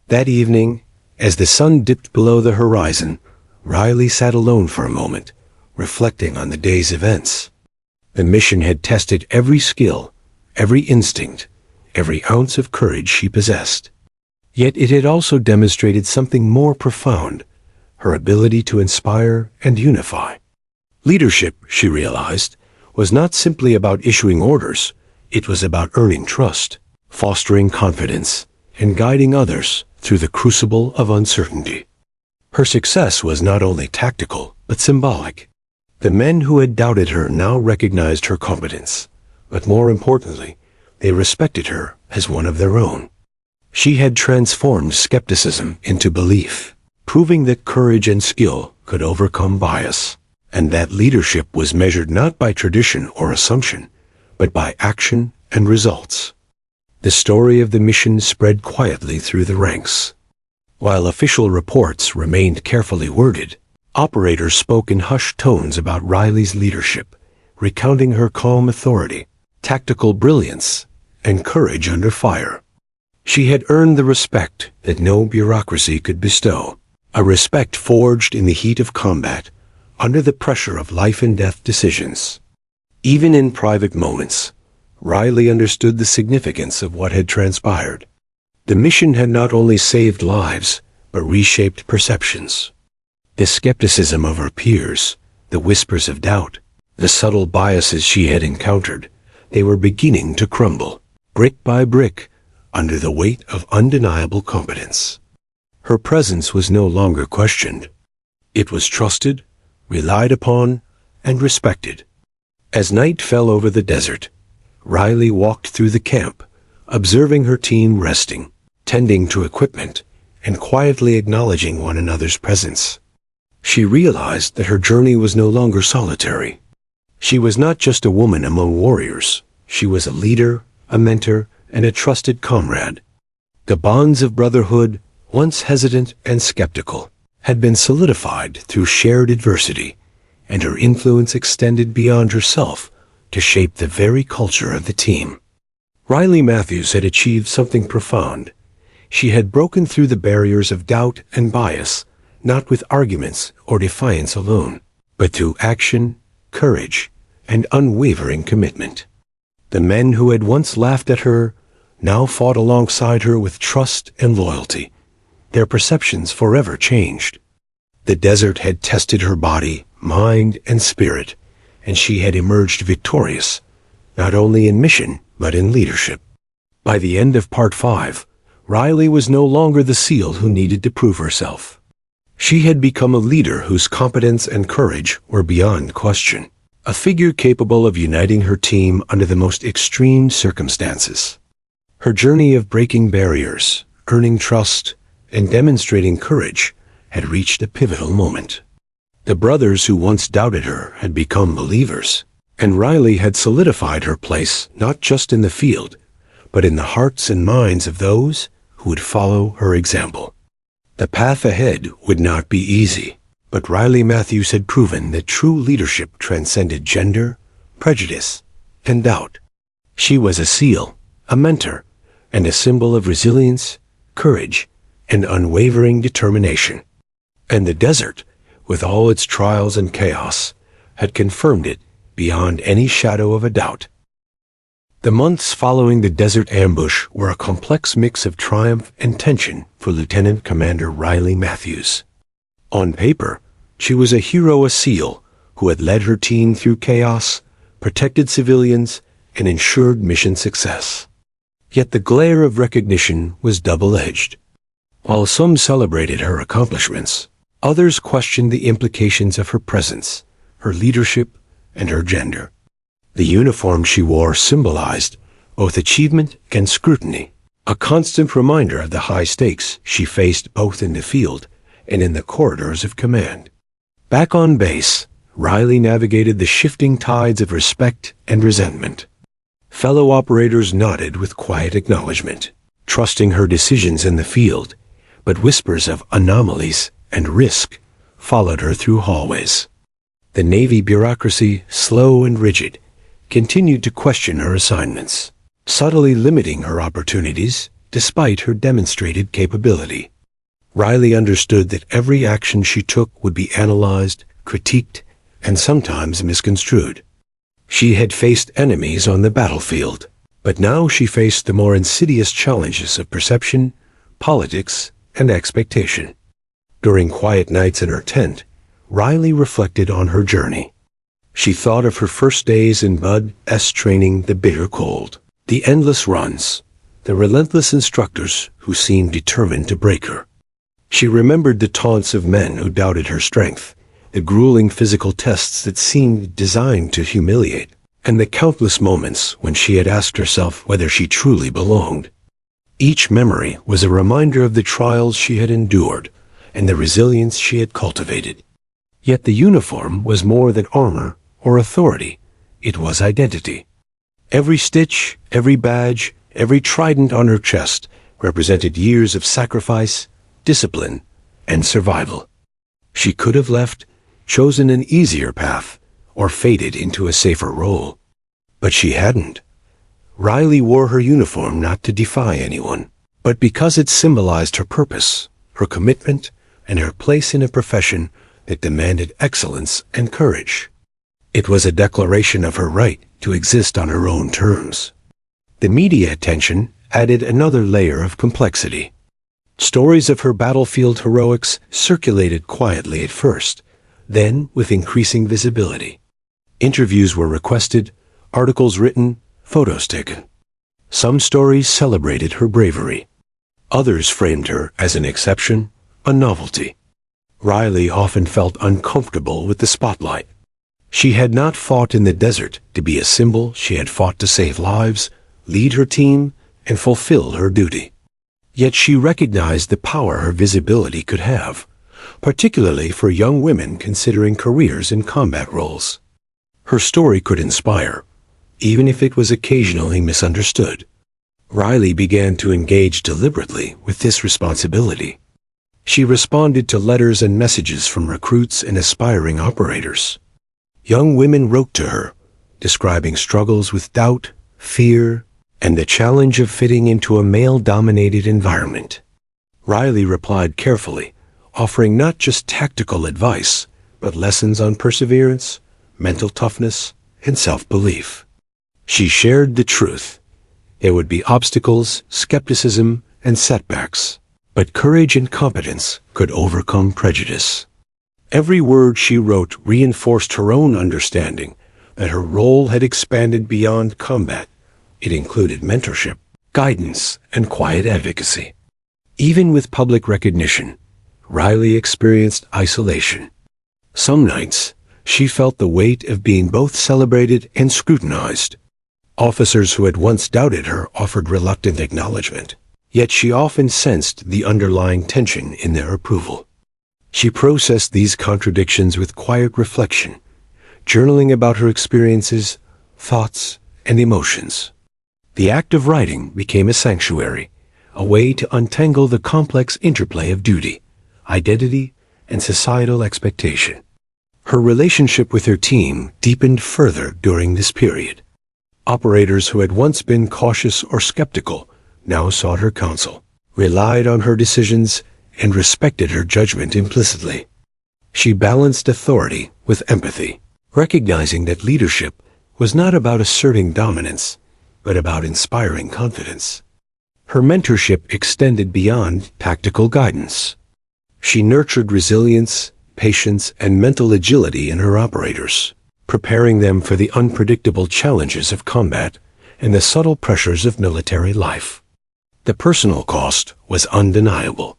That evening, as the sun dipped below the horizon, Riley sat alone for a moment, reflecting on the day's events. The mission had tested every skill, every instinct, every ounce of courage she possessed. Yet it had also demonstrated something more profound, her ability to inspire and unify. Leadership, she realized, was not simply about issuing orders. It was about earning trust, fostering confidence, and guiding others through the crucible of uncertainty. Her success was not only tactical, but symbolic. The men who had doubted her now recognized her competence, but more importantly, they respected her as one of their own. She had transformed skepticism into belief, proving that courage and skill could overcome bias, and that leadership was measured not by tradition or assumption, but by action and results. The story of the mission spread quietly through the ranks. While official reports remained carefully worded, operators spoke in hushed tones about Riley's leadership, recounting her calm authority, tactical brilliance, and courage under fire. She had earned the respect that no bureaucracy could bestow, a respect forged in the heat of combat, under the pressure of life-and-death decisions. Even in private moments, Riley understood the significance of what had transpired. The mission had not only saved lives, but reshaped perceptions. The skepticism of her peers, the whispers of doubt, the subtle biases she had encountered, they were beginning to crumble, brick by brick, under the weight of undeniable competence. Her presence was no longer questioned. It was trusted, relied upon, and respected. As night fell over the desert, Riley walked through the camp, observing her team resting, tending to equipment, and quietly acknowledging one another's presence. She realized that her journey was no longer solitary. She was not just a woman among warriors. She was a leader, a mentor, and a trusted comrade. The bonds of brotherhood, once hesitant and skeptical, had been solidified through shared adversity, and her influence extended beyond herself to shape the very culture of the team. Riley Matthews had achieved something profound. She had broken through the barriers of doubt and bias, not with arguments or defiance alone, but through action, courage, and unwavering commitment. The men who had once laughed at her now fought alongside her with trust and loyalty. Their perceptions forever changed. The desert had tested her body, mind, and spirit, and she had emerged victorious, not only in mission, but in leadership. By the end of Part 5, Riley was no longer the SEAL who needed to prove herself. She had become a leader whose competence and courage were beyond question, a figure capable of uniting her team under the most extreme circumstances. Her journey of breaking barriers, earning trust, and demonstrating courage had reached a pivotal moment. The brothers who once doubted her had become believers, and Riley had solidified her place not just in the field, but in the hearts and minds of those who would follow her example. The path ahead would not be easy, but Riley Matthews had proven that true leadership transcended gender, prejudice, and doubt. She was a SEAL, a mentor, and a symbol of resilience, courage, and unwavering determination. And the desert, with all its trials and chaos, had confirmed it beyond any shadow of a doubt. The months following the desert ambush were a complex mix of triumph and tension for Lieutenant Commander Riley Matthews. On paper, she was a hero, a SEAL, who had led her team through chaos, protected civilians, and ensured mission success. Yet the glare of recognition was double-edged. While some celebrated her accomplishments, others questioned the implications of her presence, her leadership, and her gender. The uniform she wore symbolized both achievement and scrutiny, a constant reminder of the high stakes she faced both in the field and in the corridors of command. Back on base, Riley navigated the shifting tides of respect and resentment. Fellow operators nodded with quiet acknowledgement, trusting her decisions in the field, but whispers of anomalies and risk followed her through hallways. The Navy bureaucracy, slow and rigid, continued to question her assignments, subtly limiting her opportunities despite her demonstrated capability. Riley understood that every action she took would be analyzed, critiqued, and sometimes misconstrued. She had faced enemies on the battlefield, but now she faced the more insidious challenges of perception, politics, and expectation. During quiet nights in her tent, Riley reflected on her journey. She thought of her first days in Bud S training, the bitter cold, the endless runs, the relentless instructors who seemed determined to break her. She remembered the taunts of men who doubted her strength, the grueling physical tests that seemed designed to humiliate, and the countless moments when she had asked herself whether she truly belonged. Each memory was a reminder of the trials she had endured and the resilience she had cultivated. Yet the uniform was more than armor or authority. It was identity. Every stitch, every badge, every trident on her chest represented years of sacrifice, discipline, and survival. She could have left, chosen an easier path, or faded into a safer role. But she hadn't. Riley wore her uniform not to defy anyone, but because it symbolized her purpose, her commitment, and her place in a profession that demanded excellence and courage. It was a declaration of her right to exist on her own terms. The media attention added another layer of complexity. Stories of her battlefield heroics circulated quietly at first, then with increasing visibility. Interviews were requested, articles written, photos taken. Some stories celebrated her bravery. Others framed her as an exception, a novelty. Riley often felt uncomfortable with the spotlight. She had not fought in the desert to be a symbol. She had fought to save lives, lead her team, and fulfill her duty. Yet she recognized the power her visibility could have, particularly for young women considering careers in combat roles. Her story could inspire, even if it was occasionally misunderstood. Riley began to engage deliberately with this responsibility. She responded to letters and messages from recruits and aspiring operators. Young women wrote to her, describing struggles with doubt, fear, and the challenge of fitting into a male-dominated environment. Riley replied carefully, offering not just tactical advice, but lessons on perseverance, mental toughness, and self-belief. She shared the truth. There would be obstacles, skepticism, and setbacks, but courage and competence could overcome prejudice. Every word she wrote reinforced her own understanding that her role had expanded beyond combat. It included mentorship, guidance, and quiet advocacy. Even with public recognition, Riley experienced isolation. Some nights, she felt the weight of being both celebrated and scrutinized. Officers who had once doubted her offered reluctant acknowledgement, yet she often sensed the underlying tension in their approval. She processed these contradictions with quiet reflection, journaling about her experiences, thoughts, and emotions. The act of writing became a sanctuary, a way to untangle the complex interplay of duty, identity, and societal expectation. Her relationship with her team deepened further during this period. Operators who had once been cautious or skeptical now sought her counsel, relied on her decisions, and respected her judgment implicitly. She balanced authority with empathy, recognizing that leadership was not about asserting dominance, but about inspiring confidence. Her mentorship extended beyond tactical guidance. She nurtured resilience, patience, and mental agility in her operators, preparing them for the unpredictable challenges of combat and the subtle pressures of military life. The personal cost was undeniable.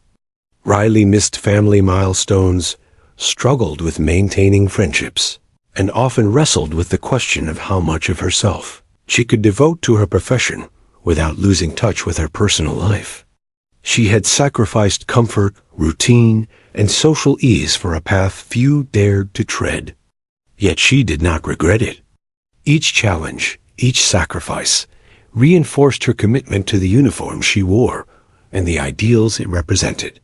Riley missed family milestones, struggled with maintaining friendships, and often wrestled with the question of how much of herself she could devote to her profession without losing touch with her personal life. She had sacrificed comfort, routine, and social ease for a path few dared to tread. Yet she did not regret it. Each challenge, each sacrifice, reinforced her commitment to the uniform she wore and the ideals it represented.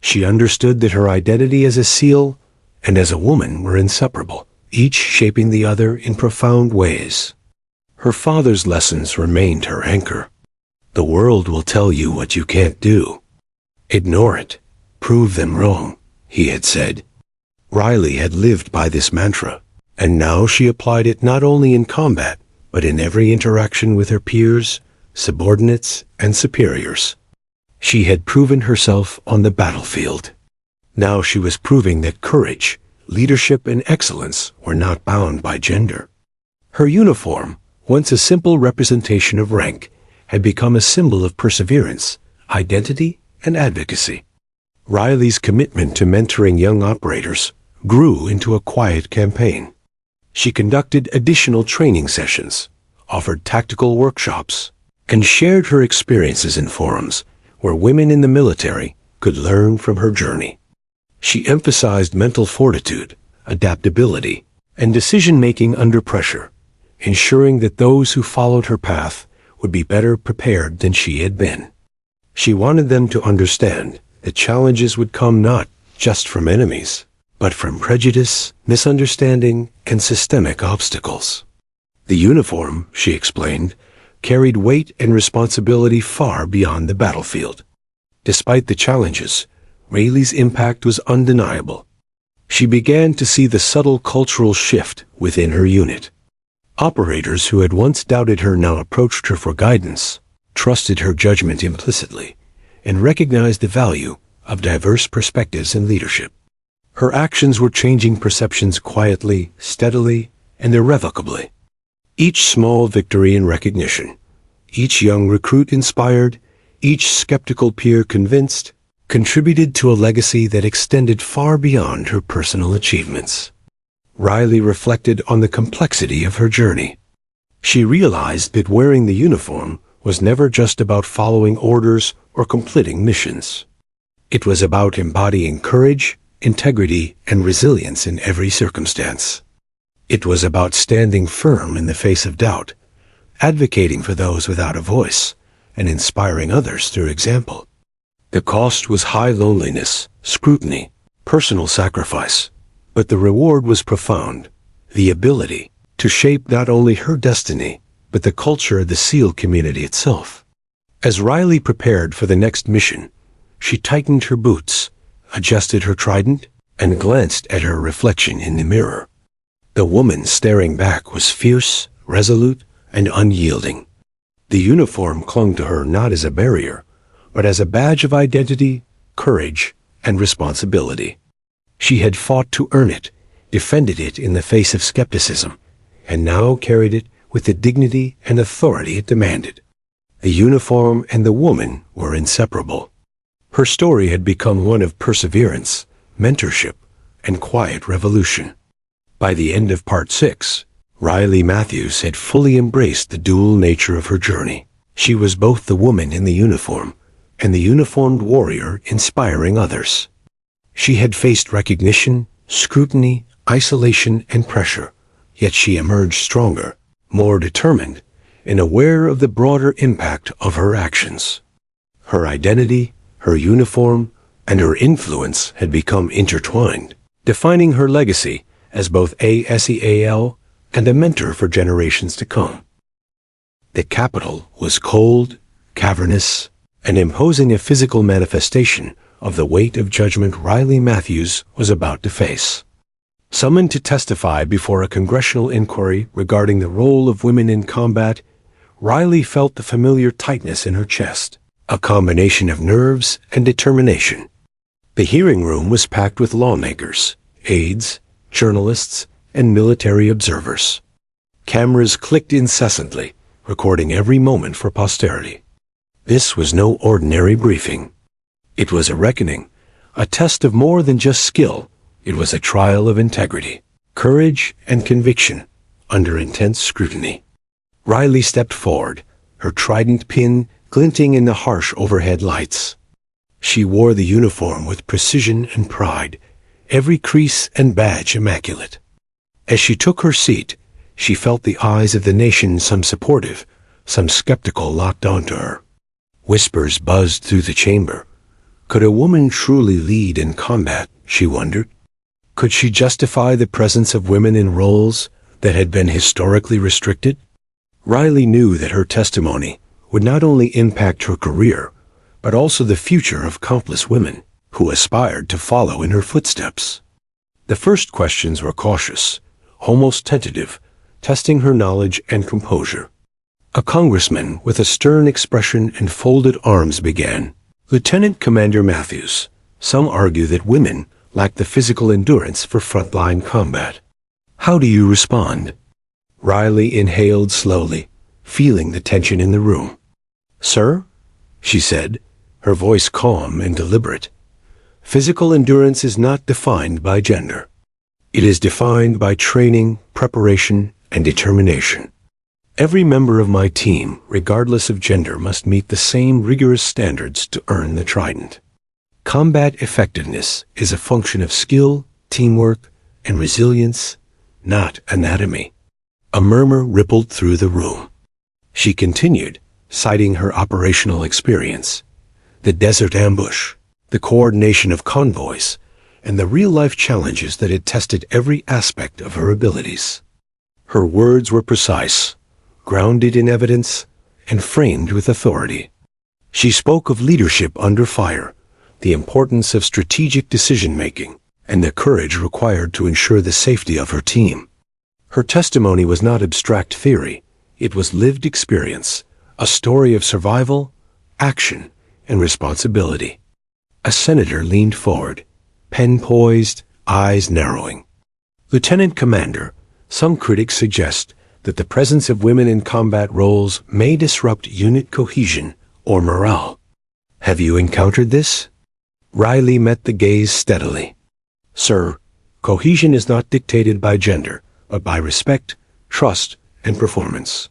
She understood that her identity as a SEAL and as a woman were inseparable, each shaping the other in profound ways. Her father's lessons remained her anchor. The world will tell you what you can't do. Ignore it. Prove them wrong, he had said. Riley had lived by this mantra, and now she applied it not only in combat, but in every interaction with her peers, subordinates, and superiors. She had proven herself on the battlefield. Now she was proving that courage, leadership, and excellence were not bound by gender. Her uniform, once a simple representation of rank, had become a symbol of perseverance, identity, and advocacy. Riley's commitment to mentoring young operators grew into a quiet campaign. She conducted additional training sessions, offered tactical workshops, and shared her experiences in forums where women in the military could learn from her journey. She emphasized mental fortitude, adaptability, and decision-making under pressure, ensuring that those who followed her path would be better prepared than she had been. She wanted them to understand that challenges would come not just from enemies, but from prejudice, misunderstanding, and systemic obstacles. The uniform, she explained, carried weight and responsibility far beyond the battlefield. Despite the challenges, Riley's impact was undeniable. She began to see the subtle cultural shift within her unit. Operators who had once doubted her now approached her for guidance, trusted her judgment implicitly, and recognized the value of diverse perspectives in leadership. Her actions were changing perceptions quietly, steadily, and irrevocably. Each small victory in recognition, each young recruit inspired, each skeptical peer convinced, contributed to a legacy that extended far beyond her personal achievements. Riley reflected on the complexity of her journey. She realized that wearing the uniform was never just about following orders or completing missions. It was about embodying courage, integrity, and resilience in every circumstance. It was about standing firm in the face of doubt, advocating for those without a voice, and inspiring others through example. The cost was high loneliness, scrutiny, personal sacrifice, but the reward was profound, the ability to shape not only her destiny, but the culture of the SEAL community itself. As Riley prepared for the next mission, she tightened her boots, adjusted her trident, and glanced at her reflection in the mirror. The woman staring back was fierce, resolute, and unyielding. The uniform clung to her not as a barrier, but as a badge of identity, courage, and responsibility. She had fought to earn it, defended it in the face of skepticism, and now carried it with the dignity and authority it demanded. The uniform and the woman were inseparable. Her story had become one of perseverance, mentorship, and quiet revolution. By the end of Part 6, Riley Matthews had fully embraced the dual nature of her journey. She was both the woman in the uniform and the uniformed warrior inspiring others. She had faced recognition, scrutiny, isolation, and pressure, yet she emerged stronger, more determined, and aware of the broader impact of her actions. Her identity, her uniform, and her influence had become intertwined, defining her legacy as both a SEAL and a mentor for generations to come. The capital was cold, cavernous, and imposing a physical manifestation of the weight of judgment Riley Matthews was about to face. Summoned to testify before a congressional inquiry regarding the role of women in combat, Riley felt the familiar tightness in her chest, a combination of nerves and determination. The hearing room was packed with lawmakers, aides, journalists, and military observers. Cameras clicked incessantly, recording every moment for posterity. This was no ordinary briefing. It was a reckoning, a test of more than just skill. It was a trial of integrity, courage, and conviction under intense scrutiny. Riley stepped forward, her trident pin glinting in the harsh overhead lights. She wore the uniform with precision and pride, every crease and badge immaculate. As she took her seat, she felt the eyes of the nation, some supportive, some skeptical, locked onto her. Whispers buzzed through the chamber. Could a woman truly lead in combat, she wondered? Could she justify the presence of women in roles that had been historically restricted? Riley knew that her testimony would not only impact her career, but also the future of countless women who aspired to follow in her footsteps. The first questions were cautious, almost tentative, testing her knowledge and composure. A congressman with a stern expression and folded arms began. Lieutenant Commander Matthews, some argue that women lack the physical endurance for frontline combat. How do you respond? Riley inhaled slowly, feeling the tension in the room. Sir, she said, her voice calm and deliberate. Physical endurance is not defined by gender. It is defined by training, preparation, and determination. Every member of my team, regardless of gender, must meet the same rigorous standards to earn the trident. Combat effectiveness is a function of skill, teamwork, and resilience, not anatomy. A murmur rippled through the room. She continued, citing her operational experience. The desert ambush, the coordination of convoys, and the real-life challenges that had tested every aspect of her abilities. Her words were precise, grounded in evidence, and framed with authority. She spoke of leadership under fire, the importance of strategic decision-making, and the courage required to ensure the safety of her team. Her testimony was not abstract theory. It was lived experience, a story of survival, action, and responsibility. A senator leaned forward, pen poised, eyes narrowing. Lieutenant Commander, some critics suggest that the presence of women in combat roles may disrupt unit cohesion or morale. Have you encountered this? Riley met the gaze steadily. Sir, cohesion is not dictated by gender, but by respect, trust, and performance.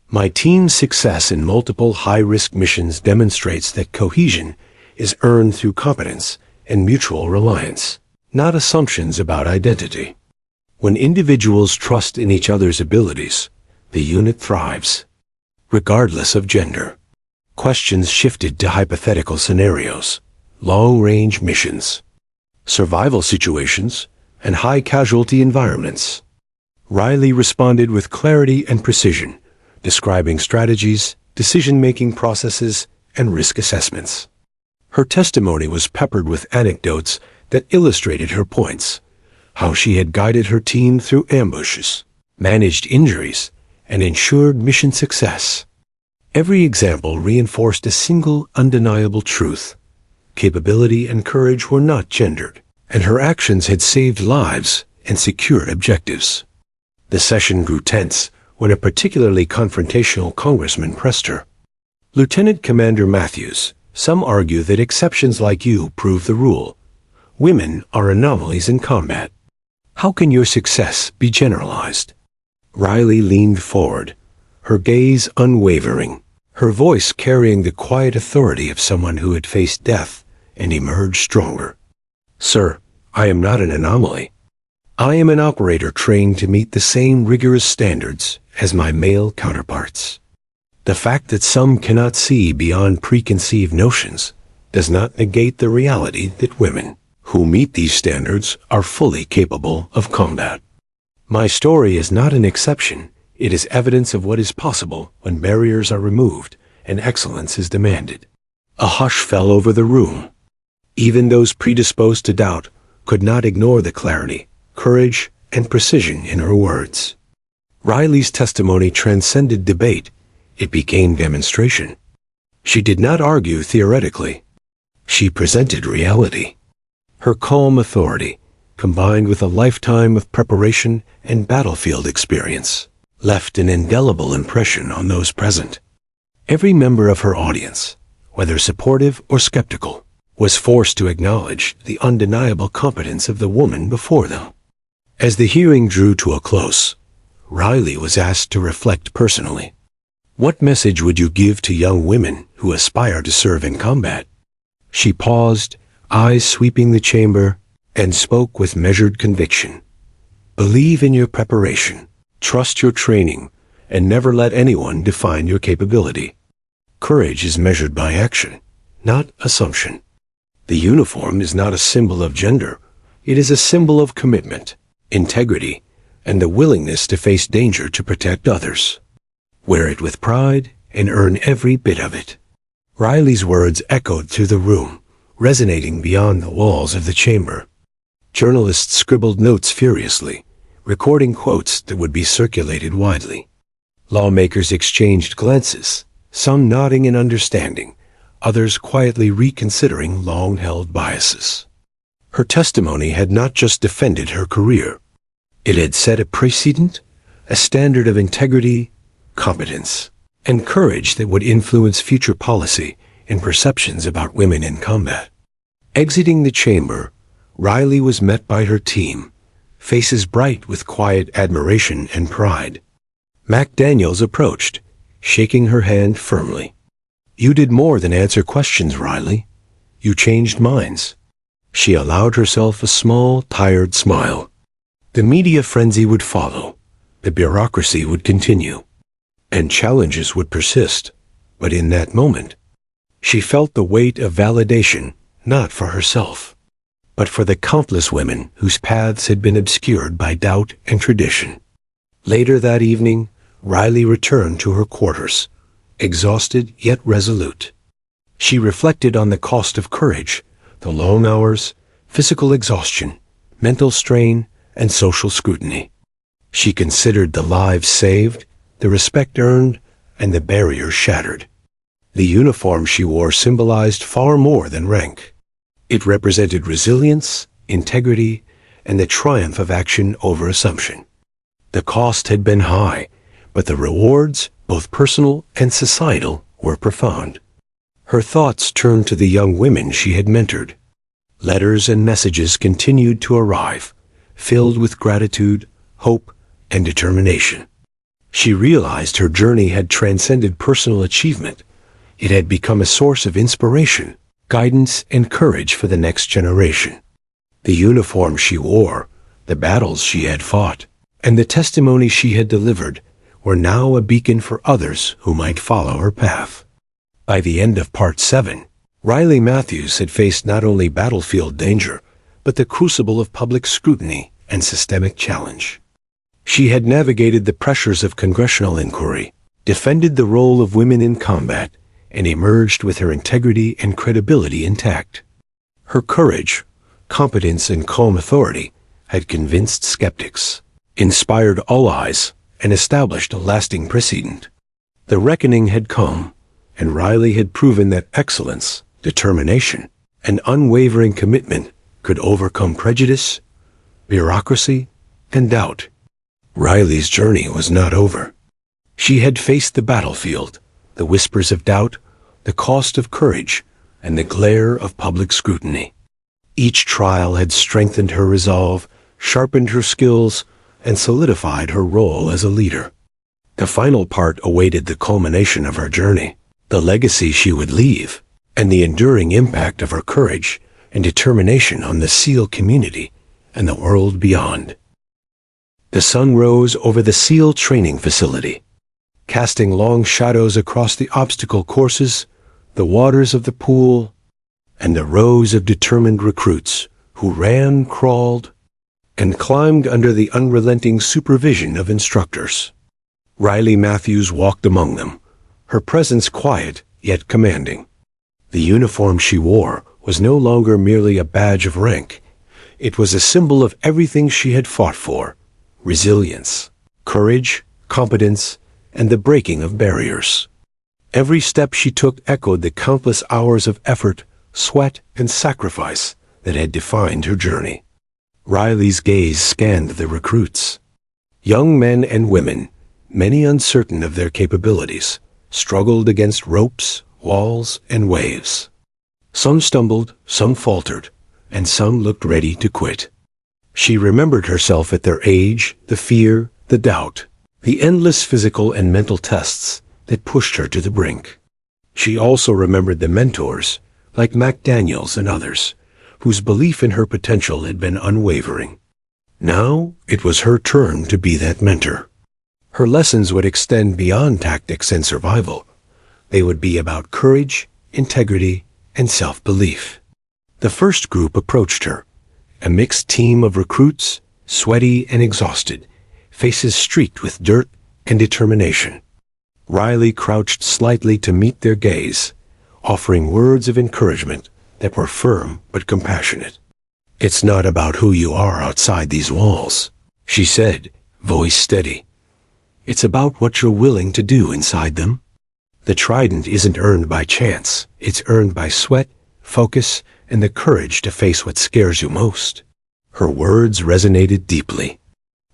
My team's success in multiple high-risk missions demonstrates that cohesion is earned through competence and mutual reliance, not assumptions about identity. When individuals trust in each other's abilities, the unit thrives, regardless of gender. Questions shifted to hypothetical scenarios, long-range missions, survival situations, and high-casualty environments. Riley responded with clarity and precision, describing strategies, decision-making processes, and risk assessments. Her testimony was peppered with anecdotes that illustrated her points, how she had guided her team through ambushes, managed injuries, and ensured mission success. Every example reinforced a single undeniable truth. Capability and courage were not gendered, and her actions had saved lives and secured objectives. The session grew tense when a particularly confrontational congressman pressed her. Lieutenant Commander Matthews, some argue that exceptions like you prove the rule. Women are anomalies in combat. How can your success be generalized? Riley leaned forward, her gaze unwavering, her voice carrying the quiet authority of someone who had faced death and emerged stronger. Sir, I am not an anomaly. I am an operator trained to meet the same rigorous standards as my male counterparts. The fact that some cannot see beyond preconceived notions does not negate the reality that women who meet these standards are fully capable of combat. My story is not an exception. It is evidence of what is possible when barriers are removed and excellence is demanded. A hush fell over the room. Even those predisposed to doubt could not ignore the clarity, courage, and precision in her words. Riley's testimony transcended debate. It became demonstration. She did not argue theoretically. She presented reality. Her calm authority, combined with a lifetime of preparation and battlefield experience, left an indelible impression on those present. Every member of her audience, whether supportive or skeptical, was forced to acknowledge the undeniable competence of the woman before them. As the hearing drew to a close, Riley was asked to reflect personally. What message would you give to young women who aspire to serve in combat? She paused, eyes sweeping the chamber, and spoke with measured conviction. Believe in your preparation, trust your training, and never let anyone define your capability. Courage is measured by action, not assumption. The uniform is not a symbol of gender. It is a symbol of commitment, integrity, and the willingness to face danger to protect others. Wear it with pride and earn every bit of it. Riley's words echoed through the room, resonating beyond the walls of the chamber. Journalists scribbled notes furiously, recording quotes that would be circulated widely. Lawmakers exchanged glances, some nodding in understanding, others quietly reconsidering long-held biases. Her testimony had not just defended her career. It had set a precedent, a standard of integrity, competence, and courage that would influence future policy and perceptions about women in combat. Exiting the chamber, Riley was met by her team, faces bright with quiet admiration and pride. Mac Daniels approached, shaking her hand firmly. You did more than answer questions, Riley. You changed minds. She allowed herself a small, tired smile. The media frenzy would follow. The bureaucracy would continue. And challenges would persist. But in that moment, she felt the weight of validation, not for herself, but for the countless women whose paths had been obscured by doubt and tradition. Later that evening, Riley returned to her quarters, exhausted yet resolute. She reflected on the cost of courage, the long hours, physical exhaustion, mental strain, and social scrutiny. She considered the lives saved, the respect earned, and the barriers shattered. The uniform she wore symbolized far more than rank. It represented resilience, integrity, and the triumph of action over assumption. The cost had been high, but the rewards, both personal and societal, were profound. Her thoughts turned to the young women she had mentored. Letters and messages continued to arrive, filled with gratitude, hope, and determination. She realized her journey had transcended personal achievement. It had become a source of inspiration, guidance, and courage for the next generation. The uniform she wore, the battles she had fought, and the testimony she had delivered were now a beacon for others who might follow her path. By the end of Part 7, Riley Matthews had faced not only battlefield danger, but the crucible of public scrutiny and systemic challenge. She had navigated the pressures of congressional inquiry, defended the role of women in combat, and emerged with her integrity and credibility intact. Her courage, competence, and calm authority had convinced skeptics, inspired all eyes, and established a lasting precedent. The reckoning had come, and Riley had proven that excellence, determination, and unwavering commitment could overcome prejudice, bureaucracy, and doubt. Riley's journey was not over. She had faced the battlefield, the whispers of doubt, the cost of courage, and the glare of public scrutiny. Each trial had strengthened her resolve, sharpened her skills, and solidified her role as a leader. The final part awaited the culmination of her journey, the legacy she would leave, and the enduring impact of her courage and determination on the SEAL community and the world beyond. The sun rose over the SEAL training facility, casting long shadows across the obstacle courses, the waters of the pool, and the rows of determined recruits who ran, crawled, and climbed under the unrelenting supervision of instructors. Riley Matthews walked among them, her presence quiet yet commanding. The uniform she wore was no longer merely a badge of rank. It was a symbol of everything she had fought for: resilience, courage, competence, and the breaking of barriers. Every step she took echoed the countless hours of effort, sweat, and sacrifice that had defined her journey. Riley's gaze scanned the recruits. Young men and women, many uncertain of their capabilities, struggled against ropes, walls, and waves. Some stumbled, some faltered, and some looked ready to quit. She remembered herself at their age, the fear, the doubt, the endless physical and mental tests that pushed her to the brink. She also remembered the mentors, like Mac Daniels and others, whose belief in her potential had been unwavering. Now it was her turn to be that mentor. Her lessons would extend beyond tactics and survival. They would be about courage, integrity, and self-belief. The first group approached her, a mixed team of recruits, sweaty and exhausted, faces streaked with dirt and determination. Riley crouched slightly to meet their gaze, offering words of encouragement that were firm but compassionate. "It's not about who you are outside these walls," she said, voice steady. "It's about what you're willing to do inside them. The trident isn't earned by chance. It's earned by sweat, focus, and the courage to face what scares you most." Her words resonated deeply.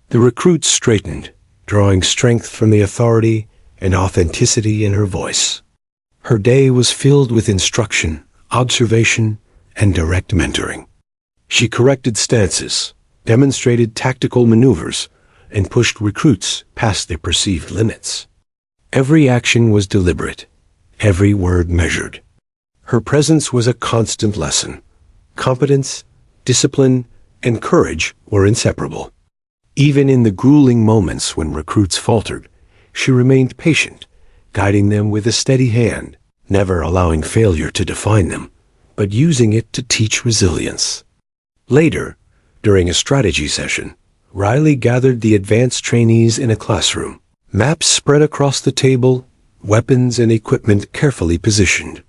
The recruits straightened, drawing strength from the authority and authenticity in her voice. Her day was filled with instruction, observation, and direct mentoring. She corrected stances, demonstrated tactical maneuvers, and pushed recruits past their perceived limits. Every action was deliberate, every word measured. Her presence was a constant lesson. Competence, discipline, and courage were inseparable. Even in the grueling moments when recruits faltered, she remained patient, guiding them with a steady hand, never allowing failure to define them, but using it to teach resilience. Later, during a strategy session, Riley gathered the advanced trainees in a classroom, maps spread across the table, weapons and equipment carefully positioned.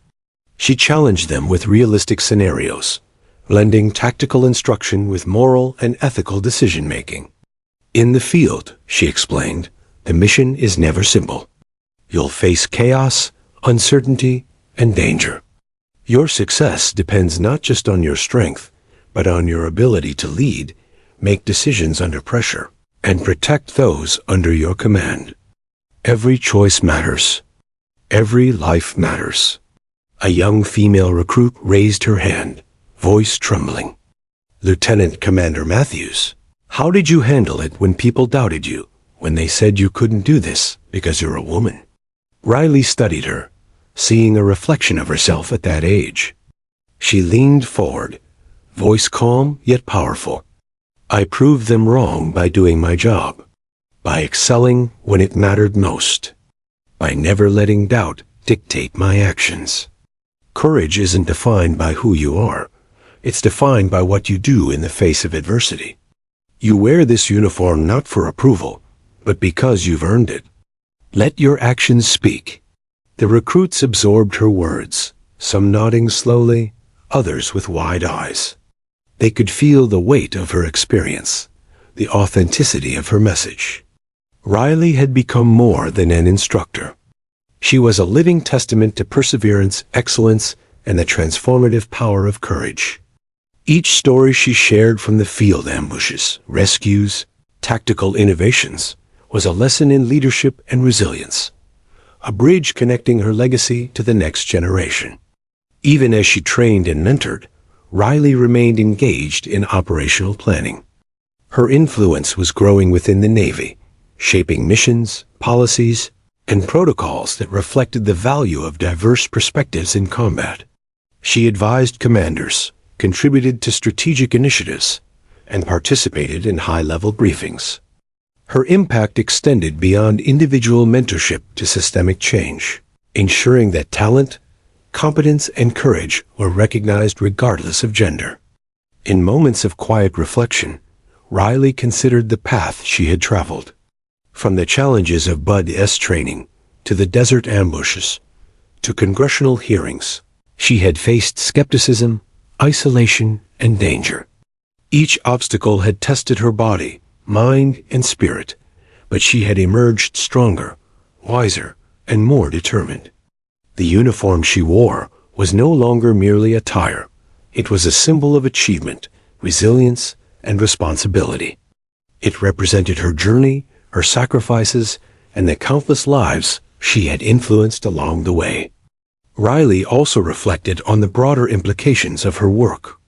She challenged them with realistic scenarios, blending tactical instruction with moral and ethical decision-making. "In the field," she explained, "the mission is never simple. You'll face chaos, uncertainty, and danger. Your success depends not just on your strength, but on your ability to lead, make decisions under pressure, and protect those under your command. Every choice matters. Every life matters." A young female recruit raised her hand, voice trembling. "Lieutenant Commander Matthews, how did you handle it when people doubted you, when they said you couldn't do this because you're a woman?" Riley studied her, seeing a reflection of herself at that age. She leaned forward, voice calm yet powerful. "I proved them wrong by doing my job, by excelling when it mattered most, by never letting doubt dictate my actions. Courage isn't defined by who you are. It's defined by what you do in the face of adversity. You wear this uniform not for approval, but because you've earned it. Let your actions speak." The recruits absorbed her words, some nodding slowly, others with wide eyes. They could feel the weight of her experience, the authenticity of her message. Riley had become more than an instructor. She was a living testament to perseverance, excellence, and the transformative power of courage. Each story she shared, from the field ambushes, rescues, tactical innovations, was a lesson in leadership and resilience, a bridge connecting her legacy to the next generation. Even as she trained and mentored, Riley remained engaged in operational planning. Her influence was growing within the Navy, shaping missions, policies, and protocols that reflected the value of diverse perspectives in combat. She advised commanders, contributed to strategic initiatives, and participated in high-level briefings. Her impact extended beyond individual mentorship to systemic change, ensuring that talent, competence, and courage were recognized regardless of gender. In moments of quiet reflection, Riley considered the path she had traveled. From the challenges of Bud-S training, to the desert ambushes, to congressional hearings, she had faced skepticism, isolation, and danger. Each obstacle had tested her body, mind, and spirit, but she had emerged stronger, wiser, and more determined. The uniform she wore was no longer merely attire. It was a symbol of achievement, resilience, and responsibility. It represented her journey, her sacrifices, and the countless lives she had influenced along the way. Riley also reflected on the broader implications of her work.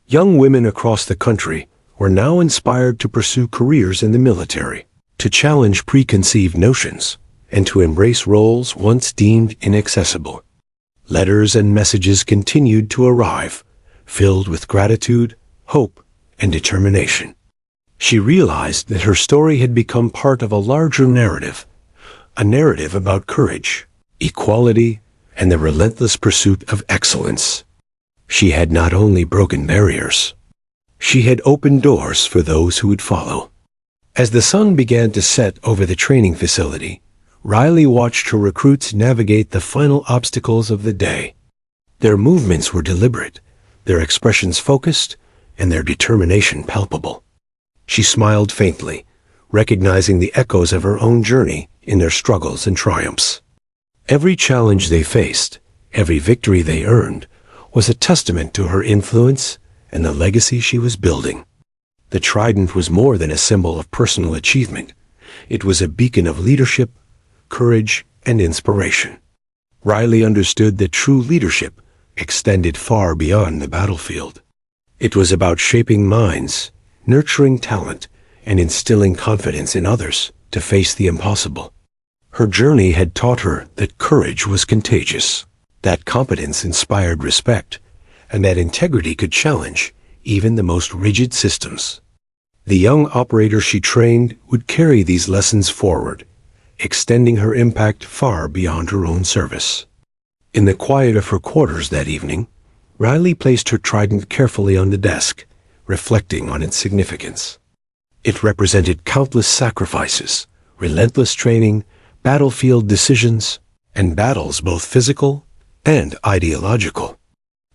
Young women across the country were now inspired to pursue careers in the military, to challenge preconceived notions, and to embrace roles once deemed inaccessible. Letters and messages continued to arrive, filled with gratitude, hope, and determination. She realized that her story had become part of a larger narrative, a narrative about courage, equality, and the relentless pursuit of excellence. She had not only broken barriers, she had opened doors for those who would follow. As the sun began to set over the training facility, Riley watched her recruits navigate the final obstacles of the day. Their movements were deliberate, their expressions focused, and their determination palpable. She smiled faintly, recognizing the echoes of her own journey in their struggles and triumphs. Every challenge they faced, every victory they earned, was a testament to her influence and the legacy she was building. The trident was more than a symbol of personal achievement. It was a beacon of leadership, courage, and inspiration. Riley understood that true leadership extended far beyond the battlefield. It was about shaping minds, nurturing talent, and instilling confidence in others to face the impossible. Her journey had taught her that courage was contagious, that competence inspired respect, and that integrity could challenge even the most rigid systems. The young operator she trained would carry these lessons forward, extending her impact far beyond her own service. In the quiet of her quarters that evening, Riley placed her trident carefully on the desk, reflecting on its significance. It represented countless sacrifices, relentless training, battlefield decisions, and battles both physical and ideological.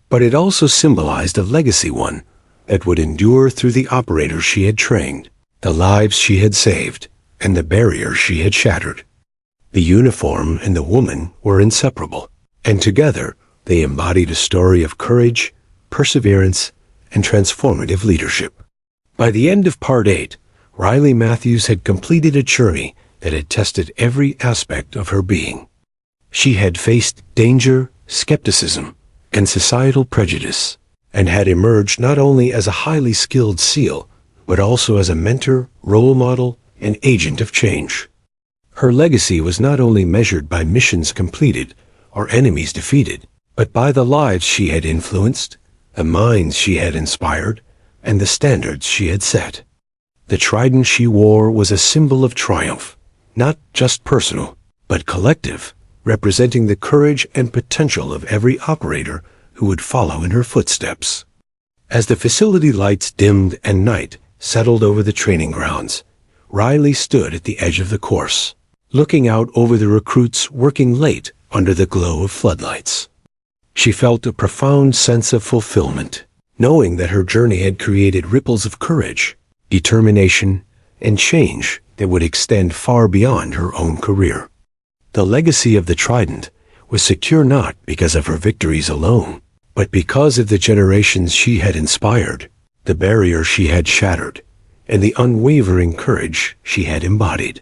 But it also symbolized a legacy one that would endure through the operators she had trained, the lives she had saved, and the barriers she had shattered. The uniform and the woman were inseparable, and together they embodied a story of courage, perseverance, and transformative leadership. By the end of Part 8, Riley Matthews had completed a journey that had tested every aspect of her being. She had faced danger, skepticism, and societal prejudice, and had emerged not only as a highly skilled SEAL, but also as a mentor, role model, and agent of change. Her legacy was not only measured by missions completed or enemies defeated, but by the lives she had influenced, the minds she had inspired, and the standards she had set. The trident she wore was a symbol of triumph, not just personal, but collective, representing the courage and potential of every operator who would follow in her footsteps. As the facility lights dimmed and night settled over the training grounds, Riley stood at the edge of the course, looking out over the recruits working late under the glow of floodlights. She felt a profound sense of fulfillment, knowing that her journey had created ripples of courage, determination, and change that would extend far beyond her own career. The legacy of the Trident was secure not because of her victories alone, but because of the generations she had inspired, the barriers she had shattered, and the unwavering courage she had embodied.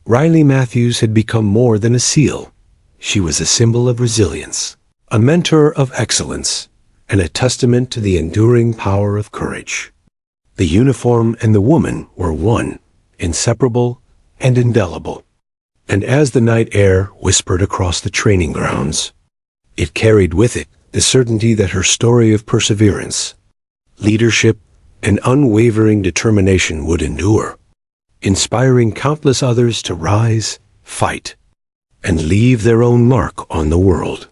Riley Matthews had become more than a SEAL. She was a symbol of resilience, a mentor of excellence, and a testament to the enduring power of courage. The uniform and the woman were one, inseparable and indelible. And as the night air whispered across the training grounds, it carried with it the certainty that her story of perseverance, leadership, and unwavering determination would endure, inspiring countless others to rise, fight, and leave their own mark on the world.